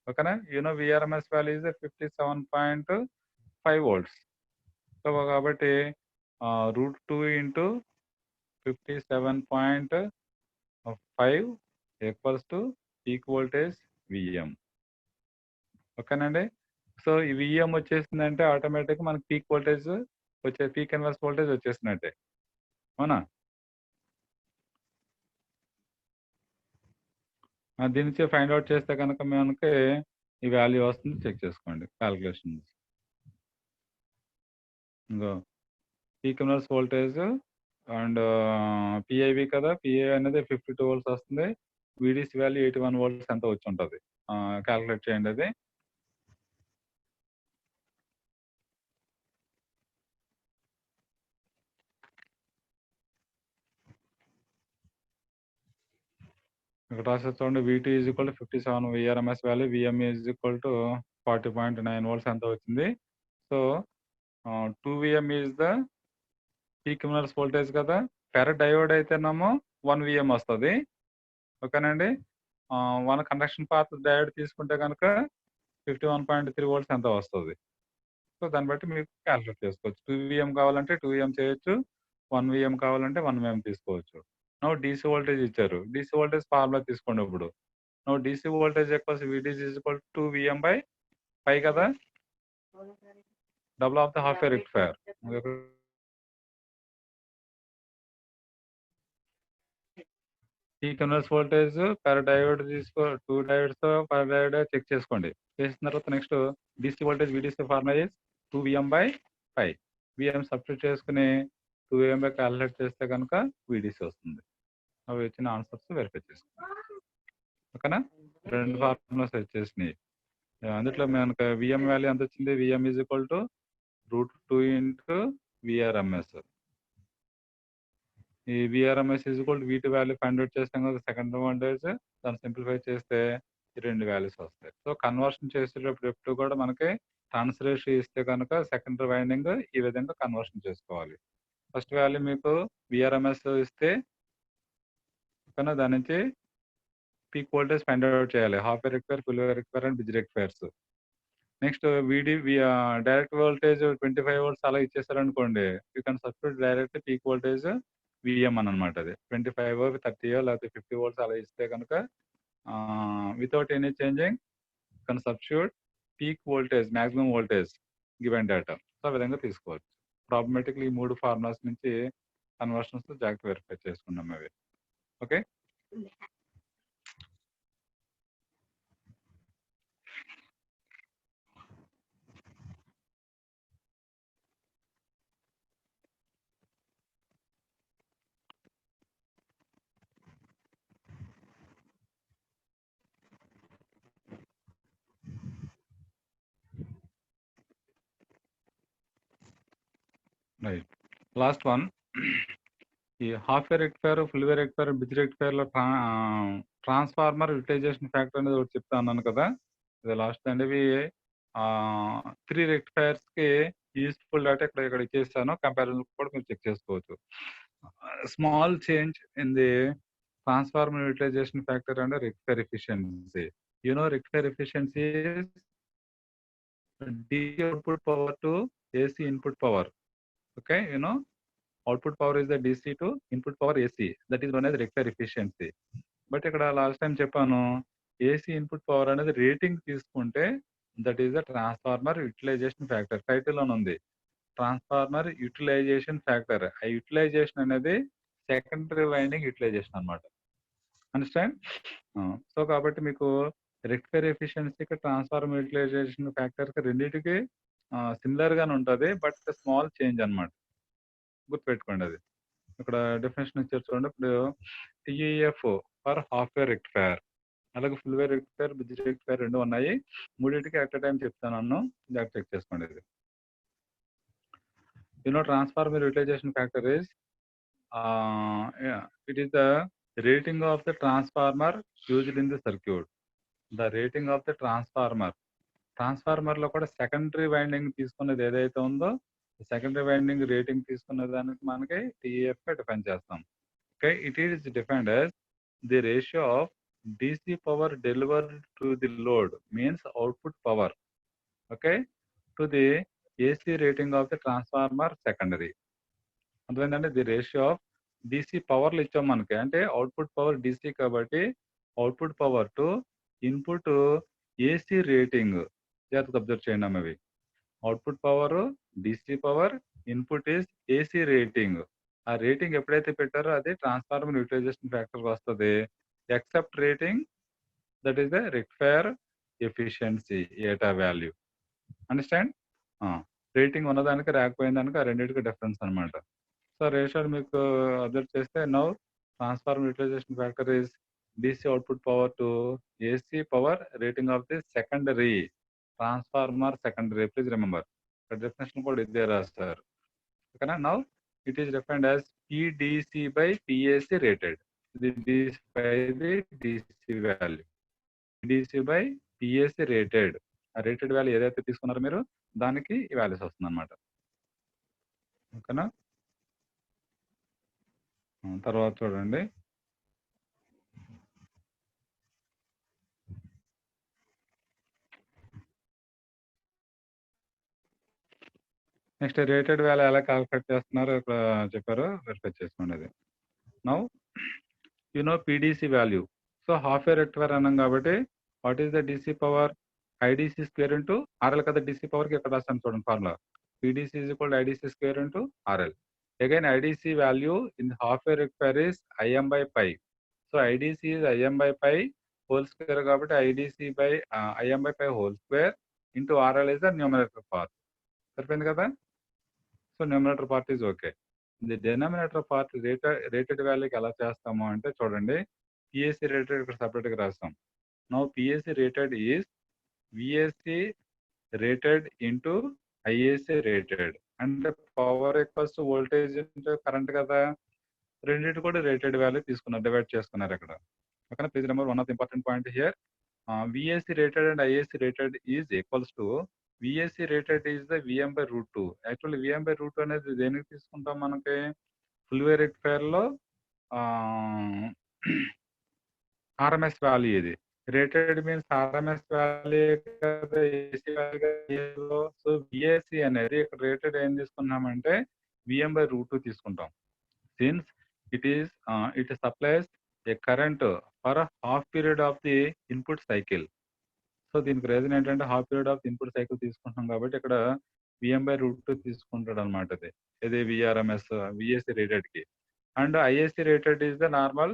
Okay, na? You know VRMS value is 57.5 volts. So కాబట్టి √2 into 57.5 equals to peak voltage Vm. ఓకేనండి. సో ఈ విఎం వచ్చేసిందంటే ఆటోమేటిక్గా మనకి peak voltage peak inverse voltage వచ్చేసినట్టే. అవునా? దీని నుంచి ఫైండ్ అవుట్ చేస్తే కనుక మనకి ఈ వాల్యూ వస్తుంది. చెక్ చేసుకోండి క్యాల్కులేషన్. ఇంకో పీక్ ఇన్వర్స్ వోల్టేజ్ అండ్ పిఐవి కదా. పిఐవి అనేది 52 volts వస్తుంది. విడిసి వాల్యూ 81 volts ఎంత వచ్చి ఉంటుంది క్యాల్కులేట్ చేయండి. అది ఇక్కడ రాసే చూడండి. V2 is equal to 57 VRMS value, VM is equal to 40.9 volts ఎంత వచ్చింది. So 2VM is the peak inverse voltage కదా. పెర్ డయోడ్ అయితేనేమో 1 VM వస్తుంది. ఓకేనండి. వన్ కండక్షన్ పాత్ డయోడ్ తీసుకుంటే కనుక 51.3 వోల్ట్స్ ఎంత వస్తుంది. సో దాన్ని బట్టి మీకు క్యాలిక్యులేట్ చేసుకోవచ్చు. 2 VM కావాలంటే 2 VM చేయొచ్చు. 1 VM కావాలంటే 1 VM తీసుకోవచ్చు. నౌ డీసీ వోల్టేజ్ ఇచ్చారు. డీసీ వోల్టేజ్ ఫార్ములా తీసుకోండి ఇప్పుడు. Now DC voltage equals VDC is equal to 2 VM by 5 కదా, double of the half a rectifier. Peak inverse voltage per diode తీసుకో, 2 డయోడ్స్ పర్ డయోడ్ చెక్ చేసుకోండి. చేసిన తర్వాత next DC voltage VDC formula is 2 VM by 5. VM substitute చేసుకుని 2 VM బై క్యాలిక్యులేట్ చేస్తే కనుక VDC వస్తుంది. అవి వచ్చిన ఆన్సర్స్ వెరిఫై చేసుకోండి. ఓకేనా, 2 ఫార్ములాస్ వచ్చేసినాయి. అందులో మనకు విఎం వాల్యూ ఎంత వచ్చింది, VM is equal to √2 into VRMS. ఈ విఆర్ఎంఎస్ ఈజ్ ఈక్వల్ టు వీటి వాల్యూ ఫైండ్ అవుట్ చేస్తాం కదా, సెకండ్ వోల్టేజ్, దాన్ని సింప్లిఫై చేస్తే ఈ 2 వాల్యూస్ వస్తాయి. సో కన్వర్షన్ చేసేటప్పుడు ఎప్పుడు కూడా మనకి ట్రాన్స్ రేషియో ఇస్తే కనుక సెకండరీ వైండింగ్ ఈ విధంగా కన్వర్షన్ చేసుకోవాలి. ఫస్ట్ వాల్యూ మీకు విఆర్ఎంఎస్ ఇస్తే ఓకేనా, దాని నుంచి పీక్ వోల్టేజ్ ఫైండ్ అవుట్ చేయాలి. Half a rectifier, full rectifier and bridge rectifiers. Next direct voltage 25 volts అలా ఇచ్చేసారు అనుకోండి, you can substitute direct peak voltage VM అని అనమాట. అది 25 30 లేకపోతే 50 వోల్ట్స్ అలా ఇస్తే కనుక without any changing can substitute peak voltage, maximum voltage given data. So ఆ విధంగా తీసుకోవచ్చు. ప్రాబ్లమేటిక్లీ ఈ 3 ఫార్ములాస్ నుంచి కన్వర్షన్స్ జాగ్రత్త వెరిఫై చేసుకున్నాం అవి. Okay, right. లాస్ట్ వన్, ఈ half wave rectifier, full wave rectifier, bridge rectifier లో ట్రాన్స్ఫార్మర్ యూటిలైజేషన్ ఫ్యాక్టర్ అనేది ఒకటి చెప్తా అన్నాను కదా, ఇది లాస్ట్ అండి. ఇవి 3 రెక్టిఫైర్స్ కి యూస్ఫుల్ డేటా ఇక్కడ ఇచ్చేస్తాను. కంపారిజన్ కూడా మీరు చెక్ చేసుకోవచ్చు. Small change in the transformer utilisation factor and rectifier efficiency. You know rectifier efficiency DC output power to AC input power. Okay, you know, output power is the DC to input power AC. That is known as rectifier efficiency. But ఇక్కడ లాస్ట్ టైం చెప్పాను, ఏసీ ఇన్పుట్ పవర్ అనేది రేటింగ్ తీసుకుంటే that is the transformer utilization factor. Title అని ఉంది ట్రాన్స్ఫార్మర్ యూటిలైజేషన్ ఫ్యాక్టర్. ఆ యూటిలైజేషన్ అనేది సెకండరీ వైండింగ్ యూటిలైజేషన్ అనమాట. అండర్స్టాండ్? సో కాబట్టి మీకు రెక్టిఫైర్ ఎఫిషియన్సీకి ట్రాన్స్ఫార్మర్ యూటిలైజేషన్ ఫ్యాక్టర్కి రెండింటికి సిమిలర్ గానే ఉంటుంది, బట్ స్మాల్ చేంజ్ అనమాట. గుర్తుపెట్టుకోండి అది. ఇక్కడ డెఫినేషన్ ఇచ్చారు చూడండి. ఇప్పుడు టిఈఎఫ్ ఫర్ హాఫ్ వే రెక్టిఫైర్, అలాగే full wave rectifier, bridge rectifier 2 ఉన్నాయి. మూడింటికి అట్ ఎ టైం చెప్తాను, దాన్ని చెక్ చేసుకోండి. ఇది you know transformer utilization factor is it is the rating of the transformer used in the circuit. The rating of the transformer లో కూడా సెకండరీ వైండింగ్ తీసుకున్నది ఏదైతే ఉందో, సెకండరీ వైండింగ్ రేటింగ్ తీసుకున్న దానికి మనకి టీఎఫ్ గా డిఫైన్ చేస్తాం. Okay, it is defined as the ratio of DC power delivered to the load means output power, okay, to the AC rating of the transformer secondary. అర్థమైందంటే ది రేషియో ఆఫ్ DC పవర్లు ఇచ్చాం మనకి, అంటే అవుట్పుట్ పవర్ DC కాబట్టి output power to input AC rating. జాగ్రత్తగా అబ్జర్వ్ చేయండి అవి. Output power DC power, input is AC rating. ఆ రేటింగ్ ఎప్పుడైతే పెట్టారో అది ట్రాన్స్ఫార్మర్ యూటిలైజేషన్ ఫ్యాక్టర్ వస్తుంది. Except rating, that is the rectifier efficiency ఏటా వాల్యూ. అండర్స్టాండ్? రేటింగ్ ఉన్నదానికి రాకపోయిన దానికి ఆ రెండింటికి డిఫరెన్స్ అనమాట. సో రేషియో మీకు అబ్జర్వ్ చేస్తే now transformer utilization factor is DC output power to AC power rating of the secondary transformer secondary. Please remember, definition కూడా ఇదే రాస్తారు. ఓకేనా? Now it is defined as PDC by PAC rated. ఇది DC value, PDC by PAC rated. ఆ రేటెడ్ వాల్యూ ఏదైతే తీసుకున్నారో మీరు దానికి ఈ వాల్యూస్ వస్తుంది అనమాట. ఓకేనా? తర్వాత చూడండి, నెక్స్ట్ రేటెడ్ వాల్యూ ఎలా క్యాలిక్యులేట్ చేస్తున్నారో ఇక్కడ చెప్పారు, వెరిఫై చేసుకోండి అది. Now you know PDC value. So half a rectifier అన్నాం కాబట్టి what is the DC power? IDC square into RL కదా, డీసీ పవర్కి ఇక్కడ రాస్తాను చూడండి formula. PDC is equal IDC square into RL. Again IDC value in half a rectifier is IM by pi. So IDC is IM by pi whole square కాబట్టి IDC by IM by pi whole square into RL is the numerator part. సరిపోయింది కదా. So numerator part is okay. The denominator part rated వాల్యూకి ఎలా చేస్తాము అంటే చూడండి, పిఎస్సి రేటెడ్ ఇక్కడ సపరేట్గా రాస్తాం. Now PSC rated is VSC rated into IAC rated. అంటే power equals to voltage into current కదా, రెండింటి కూడా రేటెడ్ వాల్యూ తీసుకున్నారు, డివైడ్ చేసుకున్నారు అక్కడ. ఓకేనా. Page number 1 of the important point here, VSC rated and IAC rated is equals to VSC rated is the VM by root 2. Actually VM by root 2 అనేది దేనికి తీసుకుంటాం మనకి, ఫుల్ వే రెక్టిఫైర్లో ఆర్ఎంఎస్ వాల్యూ ఇది. రేటెడ్ మీన్స్ ఆర్ఎంఎస్ వాల్యూ కదా, ఏసీ వాల్యూ. సో విఎస్సి అనేది ఇక్కడ రేటెడ్ ఏం తీసుకున్నామంటే విఎం బై రూట్ 2 తీసుకుంటాం. Since it supplies a current for a half period of the input cycle. So దీనికి రీజన్ ఏంటంటే half period of input cycle తీసుకుంటున్నాం కాబట్టి ఇక్కడ విఎం బై రూట్ 2 తీసుకుంటాడు అనమాట. ఇది విఆర్ఎంఎస్ విఎస్సి రేటెడ్కి. And IAC rated is the normal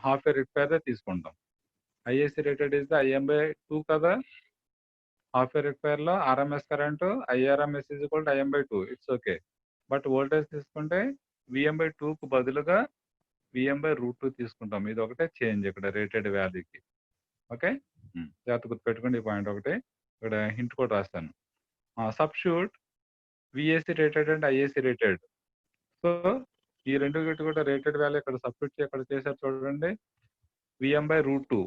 half a rectifier తీసుకుంటాం. IAC rated is the IM by 2 కదా, హాఫ్ ఏ రెక్టిఫైర్లో RMS current IRMS is equal to IM by 2. It's okay. But voltage తీసుకుంటే విఎం బై 2కు బదులుగా విఎం బై రూట్ 2 తీసుకుంటాం. ఇది ఒకటే చేంజ్ ఇక్కడ రేటెడ్ వాల్యూకి. ఓకే, జాగ్రత్త గుర్తుపెట్టుకోండి ఈ పాయింట్ ఒకటి. ఇక్కడ హింట్ కూడా రాస్తాను. Substitute VSC rated and IAC rated. So ఈ రెండు కూడా రేటెడ్ వాల్యూ ఇక్కడ సబ్స్టిట్యూట్ ఇక్కడ చేశారు చూడండి, VM by root 2.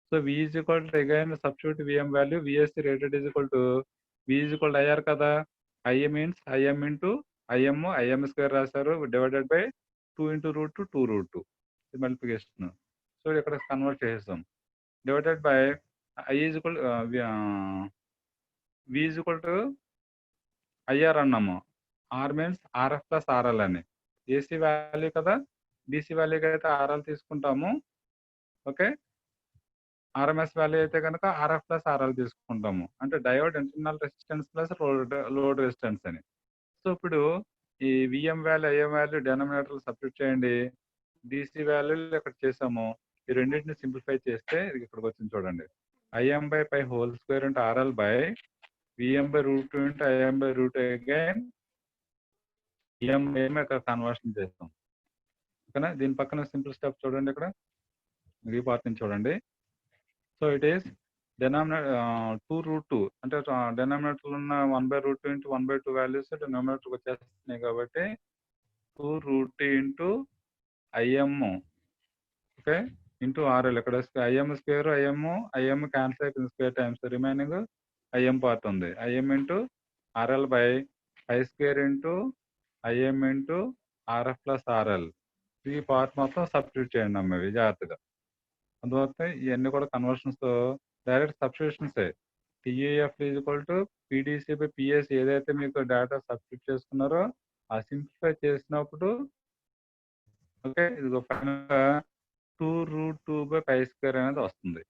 So V is equal to again substitute VM value, VSC rated is equal to V is equal to IR కదా, IA means IM into IM square రాశారు, divided by 2 into root 2, 2 root 2. ఇది మల్టిప్లికేషన్. సో ఇక్కడ కన్వర్ట్ చేసేస్తాం, divided by I is equal V is equal to IR అన్నాము. R means RF plus RL అని. ఏసీ వాల్యూ కదా, డీసీ వాల్యూకి అయితే ఆర్ఎల్ తీసుకుంటాము. ఓకే, ఆర్ఎంఎస్ వాల్యూ అయితే కనుక ఆర్ఎఫ్ ప్లస్ ఆర్ఎల్ తీసుకుంటాము. అంటే diode internal resistance plus load resistance అని. సో ఇప్పుడు ఈ విఎం వాల్యూ ఐఎం వాల్యూ డెనామినేటర్లు సబ్స్టిట్యూట్ చేయండి, డీసీ వాల్యూలు ఇక్కడ చేసాము. ఈ రెండింటిని సింప్లిఫై చేస్తే ఇక్కడికి వచ్చింది చూడండి, IM by pi whole square into RL by VM by root 2 into IM by root again EM ఇక్కడ కన్వర్షన్ చేస్తాం. ఓకేనా. దీని పక్కన సింపుల్ స్టెప్ చూడండి, ఇక్కడ ఈ పార్ట్ నుంచి చూడండి. So it is denominator 2 root 2 అంటే డినామినేటర్ ఉన్న 1 by root 2 into 1 by 2 values డినామినేటర్కి వచ్చేస్తున్నాయి కాబట్టి 2 root 2 into IM okay into RL. ఇక్కడ ఐఎం స్క్వేర్ ఐఎం క్యాన్సిల్ అయిపోయింది, square times remaining IM part ఉంది. IM into RL by I square into IM into RF plus RL. ఈ పార్ట్ మొత్తం సబ్స్టిట్యూట్ చేయండి అమ్మ ఇవి జాగ్రత్తగా. అందువల్ల ఇవన్నీ కూడా కన్వర్షన్స్ డైరెక్ట్ సబ్స్టిట్యూషన్సే. TAF is equal to PDC by PS ఏదైతే మీకు డేటా సబ్స్టిట్యూట్ చేసుకున్నారో ఆ సింప్లిఫై చేసినప్పుడు ఓకే ఇది ఫైనల్గా 2 రూట్ 2 బై పై స్క్వేర్ అనేది వస్తుంది.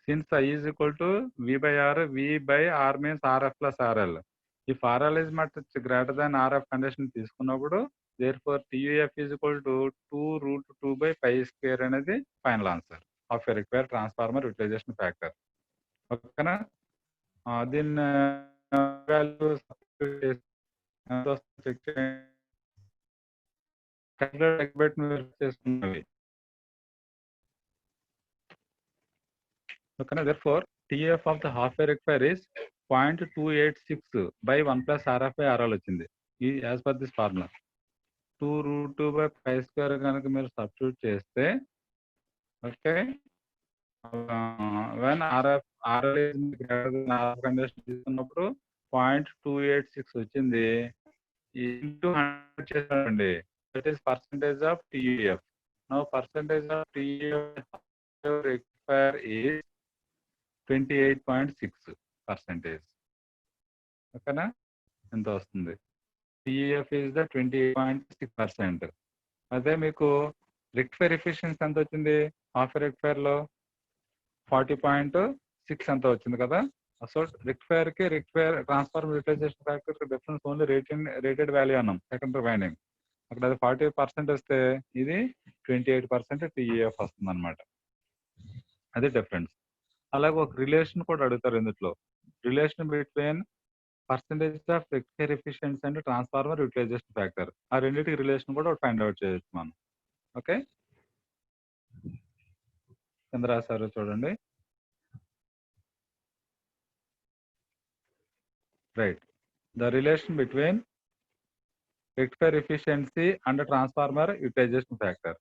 Since I is equal to V by R, V by R means RF plus RL. If RL is much greater than RF condition తీసుకున్నప్పుడు therefore TUF is equal to 2 root 2 by pi square అనేది final answer of a required transformer utilization factor. ఓకేనా. దీన్ని వాల్యూ చెక్ చేసుకున్నవి. ఓకేనా. therefore TUF of the half A require is 0.286 by 1 plus RF by RL వచ్చింది ఈ as per this formula. 2 root 2 by pi square కనుక మీరు సబ్స్టిట్యూట్ చేస్తే ఓకే వెన్ ఆర్ఎఫ్ కండిషన్ తీసుకున్నప్పుడు 0.286 వచ్చింది. ఇంటూ 100 చేసామండి, that is percentage of TUF. Now percentage of TUF require is 28.6%. ఓకేనా, ఎంత వస్తుంది. టీఈఎఫ్ ఈజ్ ద 28.6%. అదే మీకు రెక్టిఫైర్ ఎఫిషియన్సీ ఎంత వచ్చింది, హాఫ్ రెక్టిఫైర్లో 40.6 ఎంత వచ్చింది కదా. So rectifier transformer utilization factor difference only rated value అన్నాం సెకండరీ వైండింగ్. అక్కడ అది 40% వస్తే ఇది 28% టీఈఎఫ్ వస్తుంది అనమాట. అది డిఫరెన్స్. అలాగే ఒక రిలేషన్ కూడా అడుగుతారు ఇందులో, relation between percentage of rectifier efficiency and transformer utilization factor. ఆ రెండింటికి రిలేషన్ కూడా ఫైండ్ అవుట్ చేయొచ్చు మనం. ఓకే, కింద రాశారు చూడండి. Right, the relation between rectifier efficiency and transformer utilisation factor.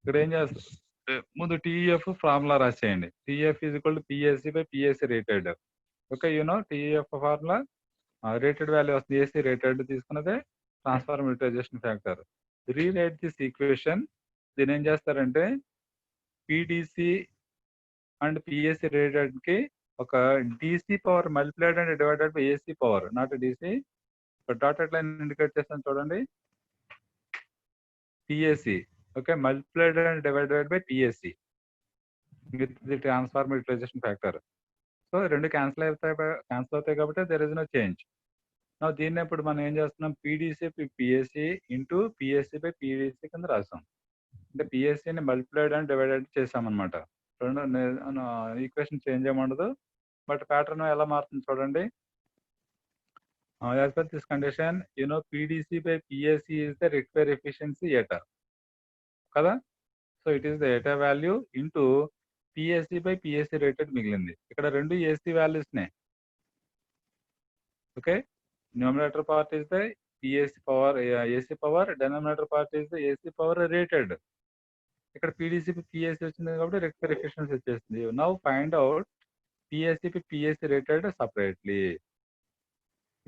ఇక్కడ ఏం చేస్తారు, ముందు టీఈఎఫ్ ఫార్ములా రాసేయండి. TEF is equal to PSC by PSC rated. Okay, you know TEF formula rated value వస్తుంది, ఏసీ రేటెడ్ తీసుకున్నదే transformer utilisation factor. Rewrite this equation. దీని ఏం చేస్తారంటే పీడీసీ అండ్ పిఎస్సి రేటెడ్ కి ఒక DC power multiplied and divided by AC power, not DC. Dotted line indicate చేస్తాను చూడండి, PSC. Okay, multiplied and divided by PSC with the transformer utilisation factor. So రెండు క్యాన్సిల్ అవుతాయి కాబట్టి దెర్ ఇస్ నో చేంజ్. దీన్ని ఇప్పుడు మనం ఏం చేస్తున్నాం, PDC PSC into PSC by PDC కింద రాసాం. అంటే పిఎస్సిని మల్టిప్లైడ్ అండ్ డివైడెడ్ చేసామన్నమాట. రెండు ఈక్వేషన్ చేంజ్ ఏముండదు, బట్ ప్యాటర్న్ ఎలా మారుతుంది చూడండి. As per this condition PDC by PSC is the rectifier efficiency eta కదా. So it is the eta value into PSC by PSC rated మిగిలింది. ఇక్కడ రెండు ఏసీ వాల్యూస్నే. Okay, numerator part is the PSC power AC power, denominator part is the AC power rated. ఇక్కడ పీడీసీ పిఎస్సి వచ్చింది కాబట్టి రెక్టిఫైర్ ఎఫిషియన్సీ వచ్చేసింది. Now find out PSC PSC rated separately.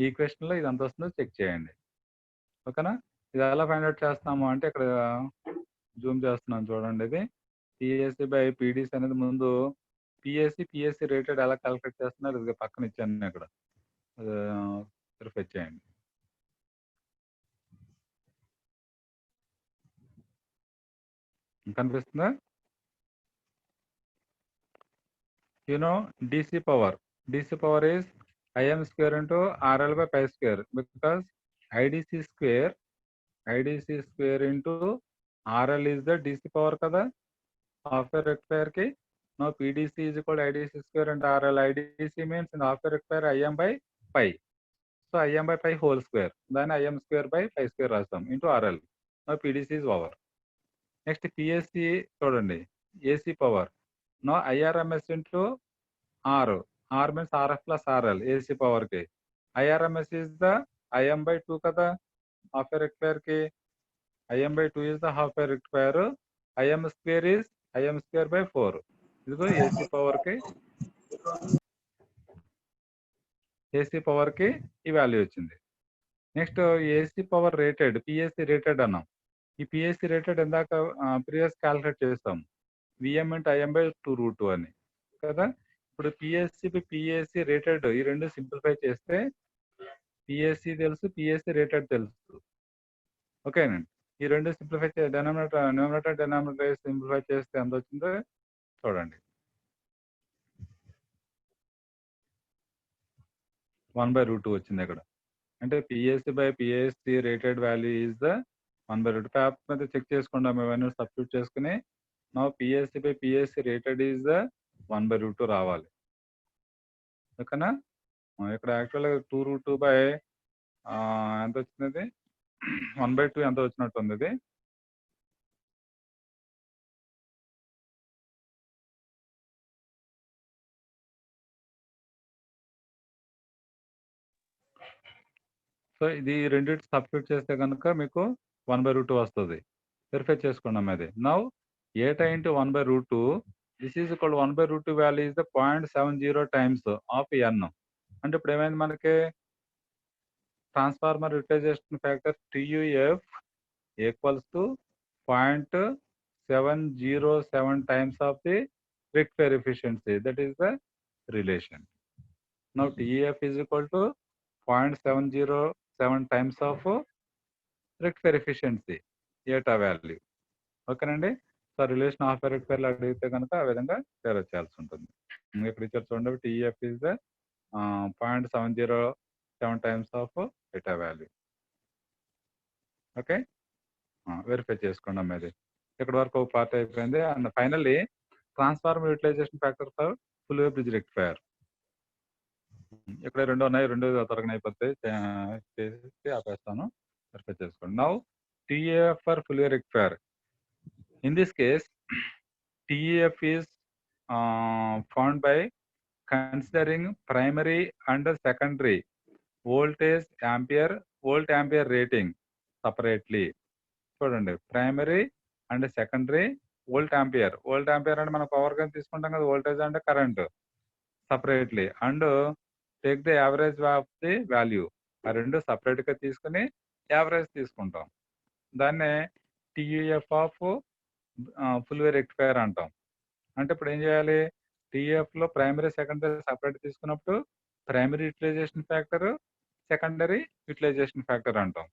ఈ క్వశ్చన్ లో ఇది ఎంత వస్తుందో చెక్ చేయండి. ఓకేనా, ఇది ఎలా ఫైండ్ అవుట్ చేస్తాము అంటే ఇక్కడ జూమ్ చేస్తున్నాను చూడండి. ఇది పిఎస్సి బై పీడీసీ అనేది ముందు పిఎస్సి రేటెడ్ ఎలా క్యాలిక్యులేట్ చేస్తున్నారు, ఇది పక్కన ఇచ్చాను ఇక్కడ, వెరిఫై చేయండి. కనిపిస్తుందా? DC power is Im square into RL by pi square, because IDC square into RL is the DC power kada half a rectifier ki. Now PDC is equal to IDC square and RL. IDC means in half a rectifier Im by pi. So Im by pi whole square, then Im square by pi square rasam into RL. Now PDC is over. Next PSC చూడండి, AC power. Now IRMS into R means RF plus RL, AC power ki. IRMS is the Im by 2 kada half a rectifier ki. Im by 2 is the half a rectifier. Im square is Im square by 4. ఇదిగో AC power కి ఈ వాల్యూ వచ్చింది. Next AC power rated, PSC rated అన్నాం. ఈ పిఎస్సి రేటెడ్ ఇందాక ప్రీవియస్ క్యాలిక్యులేట్ చేస్తాం, విఎం ఇంటూ ఐఎం బై 2√2 అని కదా. ఇప్పుడు పిఎస్సి రేటెడ్ ఈ రెండు సింప్లిఫై చేస్తే పిఎస్సి తెలుసు, పిఎస్సి రేటెడ్ తెలుసు. ఓకేనండి, ఈ రెండు సింప్లిఫై న్యూమరేటర్ సింప్లిఫై చేస్తే ఎంత వచ్చిందో చూడండి. 1/√2 వచ్చింది ఇక్కడ. అంటే PSC by PSC rated value is the 1/√2. Paper మీద చెక్ చేసుకుంటాం ఇవన్నీ సబ్స్టిట్యూట్ చేసుకుని. నా PSC by PSC rated is the 1/√2 రావాలి. ఓకేనా, ఇక్కడ యాక్చువల్గా 2√2 బై ఎంత వచ్చింది, 1/2 ఎంత వచ్చినట్టు ఉంది. ఇది సో ఇది రెండింటి సబ్స్టిట్యూట్ చేస్తే కనుక మీకు 1/√2 వస్తుంది. వెరిఫై చేసుకున్నాం అది. Now eta into 1/√2, this is equal 1/√2 value is the 0.70 times of N. అంటే ఇప్పుడు ఏమైంది మనకి, transformer utilisation factor TUF equals to 0.707 times of the rectifier efficiency. That is the relation. Now TEF is equal to 0.707 times of rectifier efficiency ఏటా వాల్యూ. ఓకేనండి. సో రిలేషన్ హాఫ్ రెక్టిఫైర్లు అడిగితే కనుక ఆ విధంగా డెరైవ్ చేయాల్సి ఉంటుంది. ఇక్కడ ఇచ్చారు చూడండి, టీఎఫ్ ఈజ్ 0.707 టైమ్స్ ఆఫ్ ఏటా వాల్యూ. ఓకే, వెరిఫై చేసుకోండి అమ్మా. ఇది ఇక్కడ వరకు ఒక పార్ట్ అయిపోయింది. And finally transformer utilization factor for full wave bridge rectifier. ఇక్కడ రెండు ఉన్నాయి, రెండు త్వరగా అయిపోతాయి, చేసి ఆపేస్తాను. వెరిఫై చేసుకోండి. Now TEF for full wave rectifier. In this case, TEF is found by considering primary and secondary volt ampere rating separately. చూడండి, primary and secondary volt ampere అంటే మనం పవర్ గా తీసుకుంటాం కదా, వోల్టేజ్ అంటే current separately, and take the average of the value. ఆ రెండు సపరేట్ గా తీసుకుని యావరేజ్ తీసుకుంటాం. దాన్నే TEF of full wave rectifier అంటాం. అంటే ఇప్పుడు ఏం చేయాలి, టీఎఫ్ లో ప్రైమరీ సెకండరీ సపరేట్ తీసుకున్నప్పుడు primary utilisation factor, secondary utilization factor అంటాం.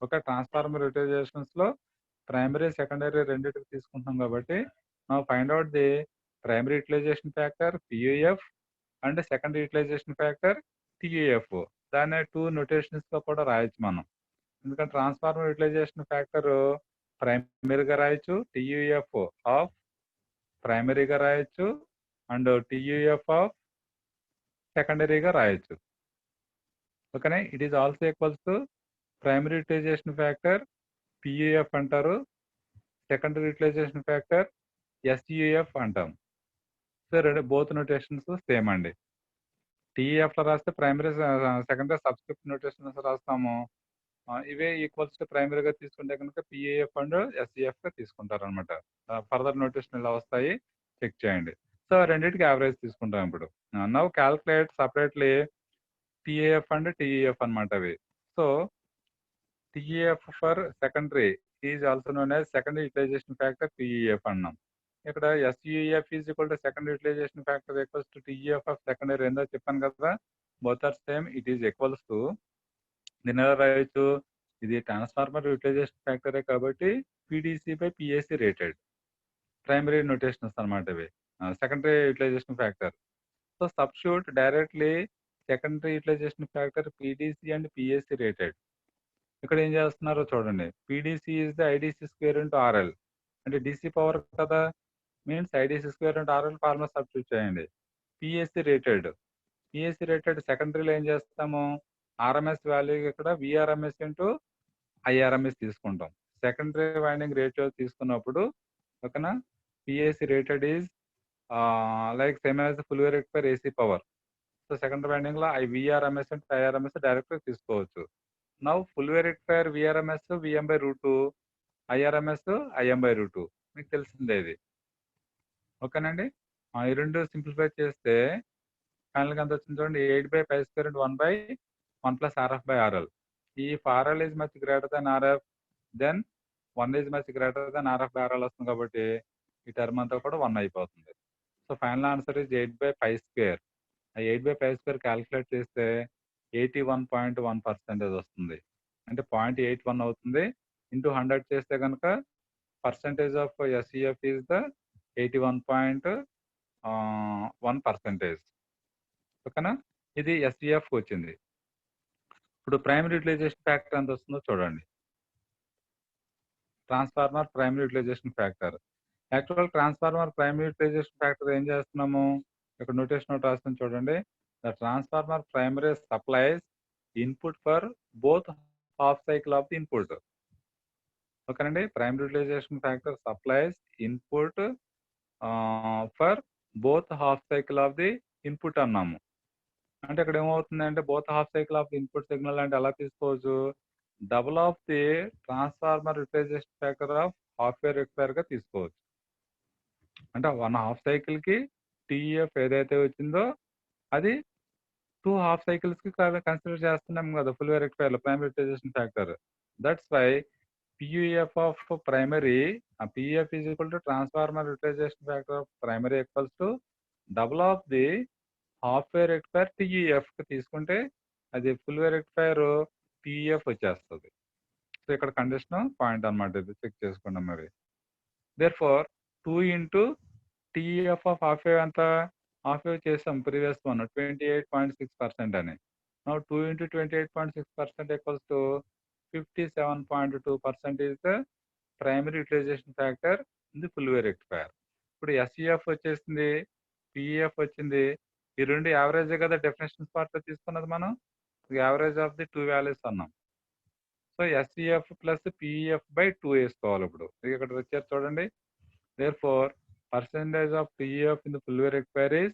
ఒక ట్రాన్స్ఫార్మర్ యూటిలైజేషన్స్ లో ప్రైమరీ సెకండరీ రెండింటికి తీసుకుంటాం కాబట్టి మనం find out the primary utilisation factor PUF and secondary utilization factor TUF. దాన్ని 2 నొటేషన్స్ లో కూడా రాయొచ్చు మనం. ఎందుకంటే ట్రాన్స్ఫార్మర్ యూటిలైజేషన్ ఫ్యాక్టర్ ప్రైమరీగా రాయొచ్చు, TUF ఆఫ్ ప్రైమరీగా రాయొచ్చు, అండ్ TUF ఆఫ్ సెకండరీగా రాయొచ్చు. ఓకేనా. It is also equals to primary utilisation factor PUF అంటారు, సెకండరీ యూటిలైజేషన్ ఫ్యాక్టర్ SUF అంటాం. సో రెండు బోత్ నోటేషన్స్ సేమ్ అండి. TEF లో రాస్తే ప్రైమరీ సెకండరీ సబ్స్క్రిప్ట్ నోటేషన్స్ రాస్తాము. ఇవే ఈక్వల్స్ టు ప్రైమరీగా తీసుకుంటే కనుక PUF అండ్ SUF గా తీసుకుంటారు అనమాట. ఫర్దర్ నోటేషన్ ఇలా వస్తాయి, చెక్ చేయండి. సో రెండింటికి యావరేజ్ తీసుకుంటాం ఇప్పుడు. Now calculate separately TAF and TEF అనమాట అవి. So TEF for secondary is also known as secondary utilization factor TEF అన్నాం. ఇక్కడ SUF is equal to secondary utilization factor equals to TEF of secondary. ఏందో చెప్పాను కదా, both are same. It is equals to, దీని ఎలా రాయొచ్చు, ఇది ట్రాన్స్ఫార్మర్ యూటిలైజేషన్ ఫ్యాక్టరే కాబట్టి PDC/PAC రేటెడ్. ప్రైమరీ నోటేషన్స్ అనమాట ఇవి. Secondary utilization factor. So substitute directly secondary utilization factor PDC and PAC rated. ఇక్కడ ఏం చేస్తున్నారో చూడండి, PDC is the IDC square into RL. అంటే DC పవర్ కదా, means IDC square into RL formula substitute చేయండి. PAC రేటెడ్ సెకండరీలో ఏం చేస్తాము, RMS వాల్యూ ఇక్కడ VRMS ఇంటూ IRMS తీసుకుంటాం. సెకండరీ వైండింగ్ రేషియో తీసుకున్నప్పుడు ఓకేనా, PAC rated is like same as full wave rectifier AC power. So secondary winding లో VRMS అండ్ IRMS డైరెక్ట్ గా తీసుకోవచ్చు. Now full wave rectifier VRMS VM/√2, IRMS IM/√2 మీకు తెలిసిందే ఇది. ఓకేనండి. ఈ రెండు సింప్లిఫై చేస్తే ఫైనల్ గా ఎంత వచ్చింది చూడండి, 8/π² × 1/1 + RF/RL. If RL is much greater than RF, then 1 is much greater than RF/RL వస్తుంది కాబట్టి ఈ టర్మ్ అంతా కూడా 1 అయిపోతుంది. So final answer is 8/π². ఆ 8/π² క్యాలిక్యులేట్ చేస్తే 81.1% వస్తుంది. అంటే 0.81 అవుతుంది. ఇంటూ 100 చేస్తే కనుక percentage of SUF is the 81.1%. ఓకేనా. ఇది SUF వచ్చింది. ఇప్పుడు ప్రైమరీ యూటిలైజేషన్ ఫ్యాక్టర్ ఎంత వస్తుందో చూడండి. Transformer primary utilisation factor. Actual transformer primary utilisation factor ఏం చేస్తున్నాము, ఇక్కడ నోటేషన్ ఒకటి రాస్తుంది చూడండి. The transformer primary supplies input for both half cycle of the input. ఓకేనండి. Primary utilisation factor supplies input for both half cycle of the input అన్నాము. అంటే ఇక్కడ ఏమవుతుంది అంటే both half cycle of input signal అంటే ఎలా తీసుకోవచ్చు, double of the transformer utilisation factor of half wave rectifier గా తీసుకోవచ్చు. అంటే 1 హాఫ్ సైకిల్ కి TEF ఏదైతే వచ్చిందో అది 2 హాఫ్ సైకిల్స్ కి కన్సిడర్ చేస్తున్నాం కదా ఫుల్ వేవ్ రెక్టిఫైర్ లో primary utilisation factor. That's why PUF of primary, PUF is equal to transformer utilisation factor of primary equals to double of the half wave rectifier TEF కి తీసుకుంటే అది ఫుల్ వేవ్ రెక్టిఫైర్ పిఎఫ్ వచ్చేస్తుంది. సో ఇక్కడ కండిషన్ పాయింట్ అనమాట, ఇది చెక్ చేసుకోండి మరి. Therefore 2 into TF of half wave ఎంత, హాఫ్ వేవ్ చేసాం ప్రీవియస్ వన్ 28.6% అని. Now 2 into 28.6% equals to 57.2% is the primary utilisation factor in the full wave rectifier. ఇప్పుడు ఎస్ఈఎఫ్ వచ్చేసింది, పిఈఎఫ్ వచ్చింది, ఈ రెండు యావరేజ్ కదా డెఫినేషన్ పార్ట్ లో తీసుకున్నది మనం, average of the two values అన్నాం. సో ఎస్ఈఎఫ్ ప్లస్ పిఈఎఫ్ బై 2 వేసుకోవాలి. ఇప్పుడు ఇక్కడ వచ్చారు చూడండి. Therefore, percentage of TEF in the full wave rectifier is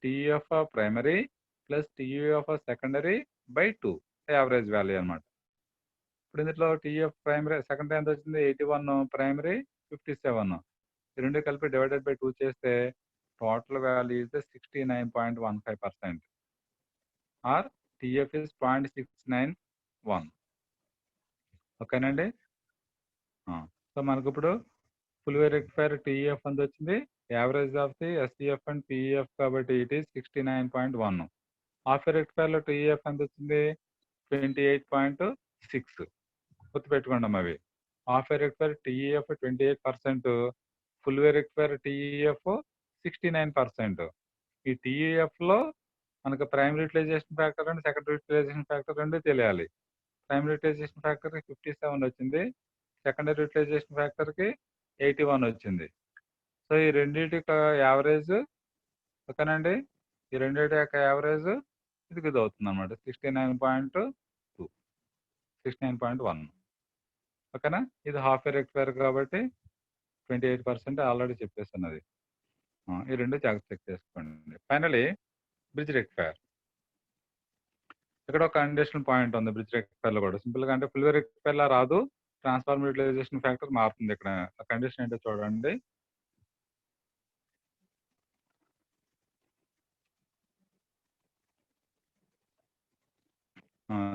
TEF of primary plus TEF of secondary by 2, average value అనమాట. ఇప్పుడు ఇందులో TEF primary సెకండరీ ఎంత వచ్చింది, 81, ప్రైమరీ 57, ఈ రెండు కలిపి డివైడెడ్ బై 2 చేస్తే total value is 69.15%, or TF is 0.691. ఓకేనండి. సో మనకు ఇప్పుడు ఫుల్ వేవ్ రెక్టిఫైర్ టీఎఫ్ అంత వచ్చింది, average of the SEF and PEF కాబట్టి it is 69.1. Half wave rectifier లో టీఎఫ్ ఎంత వచ్చింది, 28.6. గుర్తుపెట్టుకోండి అవి. Half wave rectifier TF 28%, full wave rectifier TF 69%. ఈ టీఎఫ్ లో మనకు primary utilisation factor and secondary utilization factor రెండు తెలియాలి. ప్రైమరీ యూటిలైజేషన్ ఫ్యాక్టర్ 57 వచ్చింది, సెకండరీ యూటిలైజేషన్ ఫ్యాక్టర్ కి 81 వచ్చింది. సో ఈ రెండింటి యావరేజ్, ఓకేనండి, ఈ రెండింటి యొక్క యావరేజ్ ఇది అవుతుంది అనమాట, 69.2, 69.1. ఓకేనా. ఇది హాఫ్ వేవ్ రెక్టిఫైర్ కాబట్టి 28% ఆల్రెడీ చెప్పేస్తున్నది. ఈ రెండు జాగ్రత్త చెక్ చేసుకోండి. Finally bridge rectifier. ఇక్కడ ఒక కండిషనల్ పాయింట్ ఉంది బ్రిడ్జ్ రెక్టిఫైర్ లో కూడా. సింపుల్ గా అంటే ఫుల్ వేవ్ రెక్టిఫైర్ లా రాదు, ట్రాన్స్ఫార్మర్ యూటిలైజేషన్ ఫ్యాక్టర్ మారుతుంది. ఇక్కడ కండిషన్ ఏంటో చూడండి.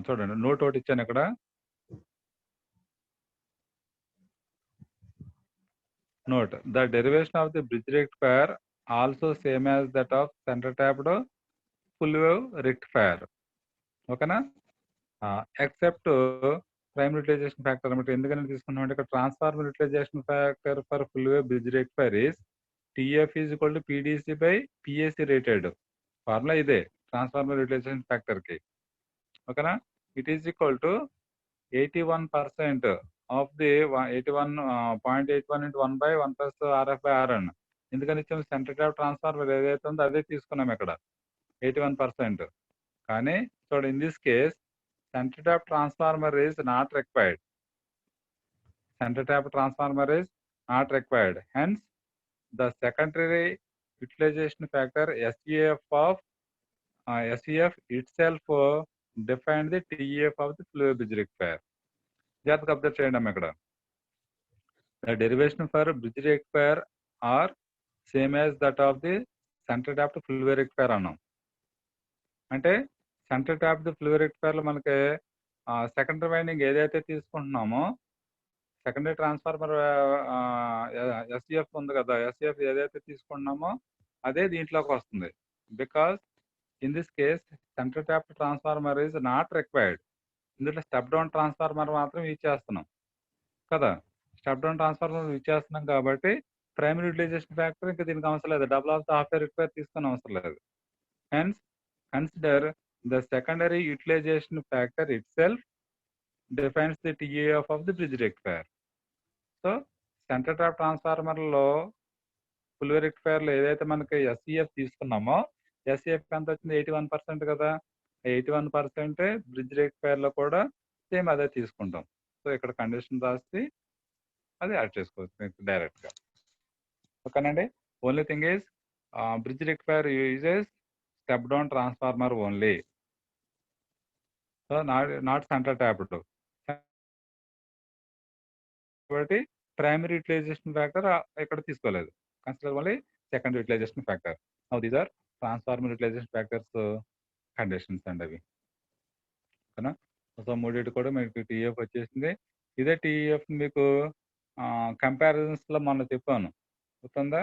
చూడండి, నోట్ ఒకటి ఇచ్చాను ఇక్కడ. Note the derivation of the bridge rectifier also same as that of centre tapped full wave rectifier. ఓకేనా. ఎక్సెప్ట్ ప్రైమరీ యూటిలైజేషన్ ఫ్యాక్టర్ అనమాట. ఎందుకని తీసుకున్నాం అంటే ఇక్కడ transformer utilisation factor for full wave bridge rectifier is TF is equal to PDC by PSC rated. Formula ఇదే ట్రాన్స్ఫార్మర్ యూటిలైజేషన్ ఫ్యాక్టర్ కి. ఓకేనా. It is equal to 81% of the 81.81 into 1 by 1 plus RF by RN. ఎందుకని ఇచ్చాము, సెంటర్ ట్యాప్ ట్రాన్స్ఫార్మర్ ఏదైతే ఉందో అదే తీసుకున్నాం ఇక్కడ 81%. కానీ చూడండి, in this case centre tap transformer is not required. Centre tap transformer is not required. Hence the secondary utilization factor SEF itself defined the TEF of the full wave bridge rectifier. జాగ్రత్తగా అబ్జర్వ్ చేయండి అమ్మ ఇక్కడ. The derivation for bridge rectifier are same as that of the centre tapped full wave rectifier అన్నాం. అంటే centre tapped full wave rectifier లో మనకి సెకండరీ వైండింగ్ ఏదైతే తీసుకుంటున్నామో, సెకండరీ ట్రాన్స్ఫార్మర్ ఎస్ఈఎఫ్ ఉంది కదా, ఎస్ఈఎఫ్ ఏదైతే తీసుకుంటున్నామో అదే దీంట్లోకి వస్తుంది. Because in this case centre tap transformer is not required. ఇందులో స్టెప్ డౌన్ ట్రాన్స్ఫార్మర్ మాత్రం యూజ్ చేస్తున్నాం కదా. స్టెప్ డౌన్ ట్రాన్స్ఫార్మర్ యూజ్ చేస్తున్నాం కాబట్టి ప్రైమరీ యూటిలైజేషన్ ఫ్యాక్టర్ ఇంకా దీనికి అవసరం లేదు, double of the half wave rectifier తీసుకునే అవసరం లేదు. Hence consider the secondary utilization factor itself defines the TEF of the bridge rectifier. So centre tap transformer లో ఫుల్ వేవ్ రెక్టిఫైర్ లో ఏదైతే మనకి SEF తీసుకున్నామో, SEF ఎంత వచ్చింది, 81% కదా. 81% బ్రిడ్జ్ రెక్టిఫైర్ లో కూడా సేమ్ అదే తీసుకుంటాం. సో ఇక్కడ కండిషన్ రాసి అది యాడ్ చేసుకోవచ్చు మీకు డైరెక్ట్ గా. ఓకేనండి. Only thing is bridge rectifier uses step down transformer only. So not centre tapped. కాబట్టి ప్రైమరీ యూటిలైజేషన్ ఫ్యాక్టర్ ఇక్కడ తీసుకోలేదు. Consider only secondary utilization factor. Now these are transformer utilization factors conditions అండి అవి. ఓకేనా. సో మూడింటి కూడా మీకు టీఎఫ్ వచ్చేసింది. ఇదే టీఎఫ్ మీకు కంపారిజన్స్ లో మొన్న చెప్పాను, గుర్తుందా.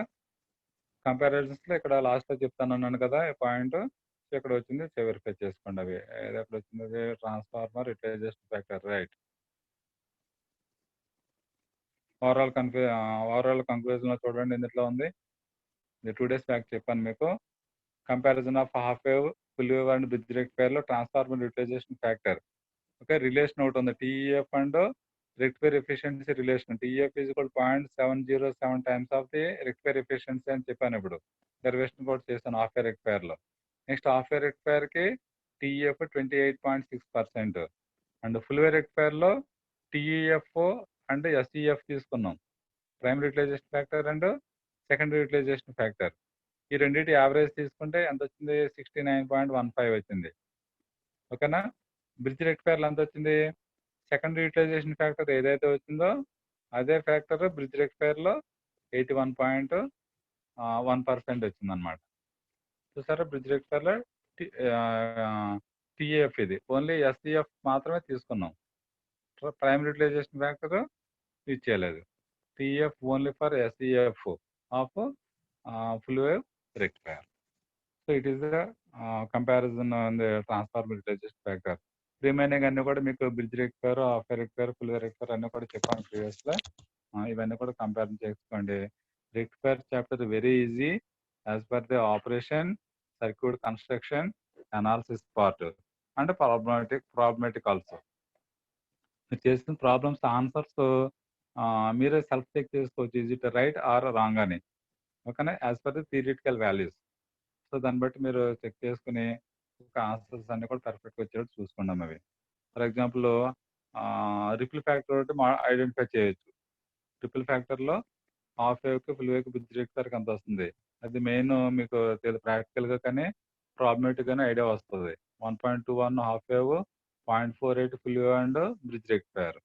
కంపారిజన్స్ లో ఇక్కడ లాస్ట్ లో చెప్తాను అన్నాను కదా పాయింట్. నెక్స్ట్ ఇక్కడ వచ్చింది వెరిఫై చేసుకోండి అవి ఏది ఎక్కడ వచ్చింది transformer utilisation factor right overall కంక్లూజన్లో చూడండి ఇందులో ఉంది ఇది 2 days బ్యాక్ చెప్పాను మీకు comparison of half wave full wave and bridge రెక్టిఫైర్లో transformer utilisation factor okay relation ఒకటి ఉంది TEF and rectifier efficiency relation TEF is equal 0.707 times of the rectifier efficiency అని చెప్పాను ఇప్పుడు డెరివేషన్ కూడా చేశాను హాఫ్ వేవ్ రెక్టిఫైర్లో నెక్స్ట్ హాఫ్ వేవ్ రెక్టిఫైర్కి టీఈఎఫ్ 28.6% అండ్ ఫుల్ వేవ్ రెక్టిఫైర్లో టీఈఎఫ్ అండ్ ఎస్ఈఎఫ్ తీసుకున్నాం primary utilisation factor and secondary utilization factor ఈ రెండింటి యావరేజ్ తీసుకుంటే ఎంత వచ్చింది 69.15 వచ్చింది ఓకేనా బ్రిడ్జ్ రెక్టిఫైర్లో ఎంత వచ్చింది సెకండరీ యూటిలైజేషన్ ఫ్యాక్టర్ ఏదైతే వచ్చిందో అదే ఫ్యాక్టర్ బ్రిడ్జ్ రెక్టిఫైర్లో 81.1% వచ్చిందనమాట చూసారా బ్రిడ్జ్ రెక్టిఫైర్లో టీఏఎఫ్ ఇది ఓన్లీ ఎస్ఈఎఫ్ మాత్రమే తీసుకున్నాం ప్రైమరీ యూటిలైజేషన్ ఫ్యాక్టర్ యూజ్ చేయలేదు TF only for SEF of full wave rectifier so it is the comparison on the transformer utilisation factor remaining అన్ని కూడా మీకు bridge rectifier half wave rectifier full wave rectifier అన్ని కూడా చెప్పాను ప్రీవియస్లో ఇవన్నీ కూడా కంపారిజన్ చేసుకోండి rectifier chapter very easy as per the operation circuit construction analysis part and problematic also మీరు చేసిన ప్రాబ్లమ్స్ ఆన్సర్స్ మీరే సెల్ఫ్ చెక్ చేసుకోవచ్చు is it right are wrong అని ఓకేనా as per the theoretical values so దాన్ని బట్టి మీరు చెక్ చేసుకుని ఆన్సర్స్ అన్ని కూడా పర్ఫెక్ట్గా వచ్చేటట్టు చూసుకున్నాం అవి ఫర్ ఎగ్జాంపుల్ రిపిల్ ఫ్యాక్టర్ ఒకటి ఐడెంటిఫై చేయొచ్చు రిపిల్ ఫ్యాక్టర్లో హాఫ్ వేవ్కి ఫుల్ వేవ్కి బ్రిడ్జ్ రెక్టిఫైర్కి అంత వస్తుంది అది మెయిన్ మీకు ప్రాక్టికల్గా కానీ ప్రాబ్లమేటిక్గానే ఐడియా వస్తుంది 1.21 half wave 0.48 full wave and bridge rectifier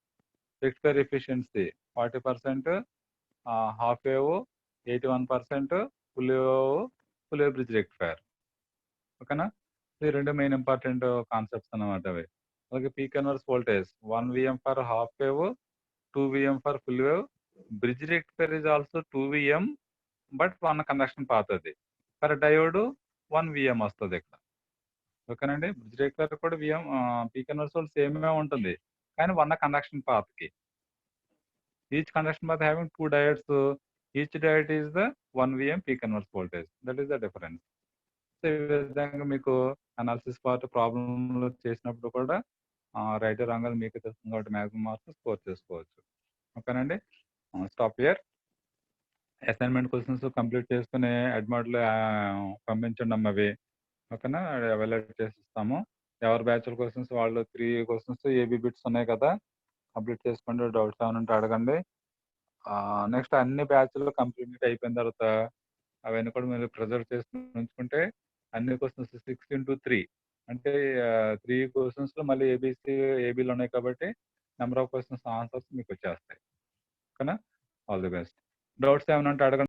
rectifier efficiency 40% half wave 81% full wave bridge rectifier ఓకేనా ఈ రెండు మెయిన్ ఇంపార్టెంట్ కాన్సెప్ట్స్ అన్నమాట అవి అలాగే peak converse voltage 1 VM for half wave 2 VM for full wave bridge rectifier is also 2 VM but 1 conduction path అది ఫర్ డయోడ్ 1 VM వస్తుంది ఇక్కడ ఓకేనండి బ్రిడ్జ్ రెక్టిఫైర్ కూడా VM పీక్ కన్వర్స్ వోల్ట్ సేమే ఉంటుంది కానీ 1 కండక్షన్ పాత్కి each conduction path having 2 diodes each diode is the 1 VM peak converse voltage that is the difference so ఈ విధంగా మీకు అనాలిసిస్ పార్ట్ ప్రాబ్లంలు చేసినప్పుడు కూడా రైట్ రాంగ్ అని మీకు తెలుస్తుంది కాబట్టి మ్యాక్సిమం మార్క్స్ స్కోర్ చేసుకోవచ్చు ఓకేనండి stop year assignment questions complete చేసుకుని అడ్మిట్లో పంపించండి అమ్మ అవి ఓకేనా అవైలబుల్ చేసి ఇస్తాము ఎవరి బ్యాచ్ల క్వశ్చన్స్ వాళ్ళు 3 క్వశ్చన్స్ ఏబీ బిట్స్ ఉన్నాయి కదా కంప్లీట్ చేసుకోండి డౌట్స్ ఏమైనా ఉంటే అడగండి నెక్స్ట్ అన్ని బ్యాచ్లు కంప్లీట్ అయిపోయిన తర్వాత అవన్నీ కూడా మీరు ప్రిజర్వ్ చేసి ఉంచుకుంటే అన్ని క్వశ్చన్స్ 6x3 అంటే 3 క్వశ్చన్స్లో మళ్ళీ ఏబీలు ఉన్నాయి కాబట్టి నెంబర్ ఆఫ్ క్వశ్చన్స్ ఆన్సర్స్ మీకు వచ్చేస్తాయి ఓకేనా ఆల్ ది బెస్ట్ డౌట్స్ ఏమైనా ఉంటే అడగండి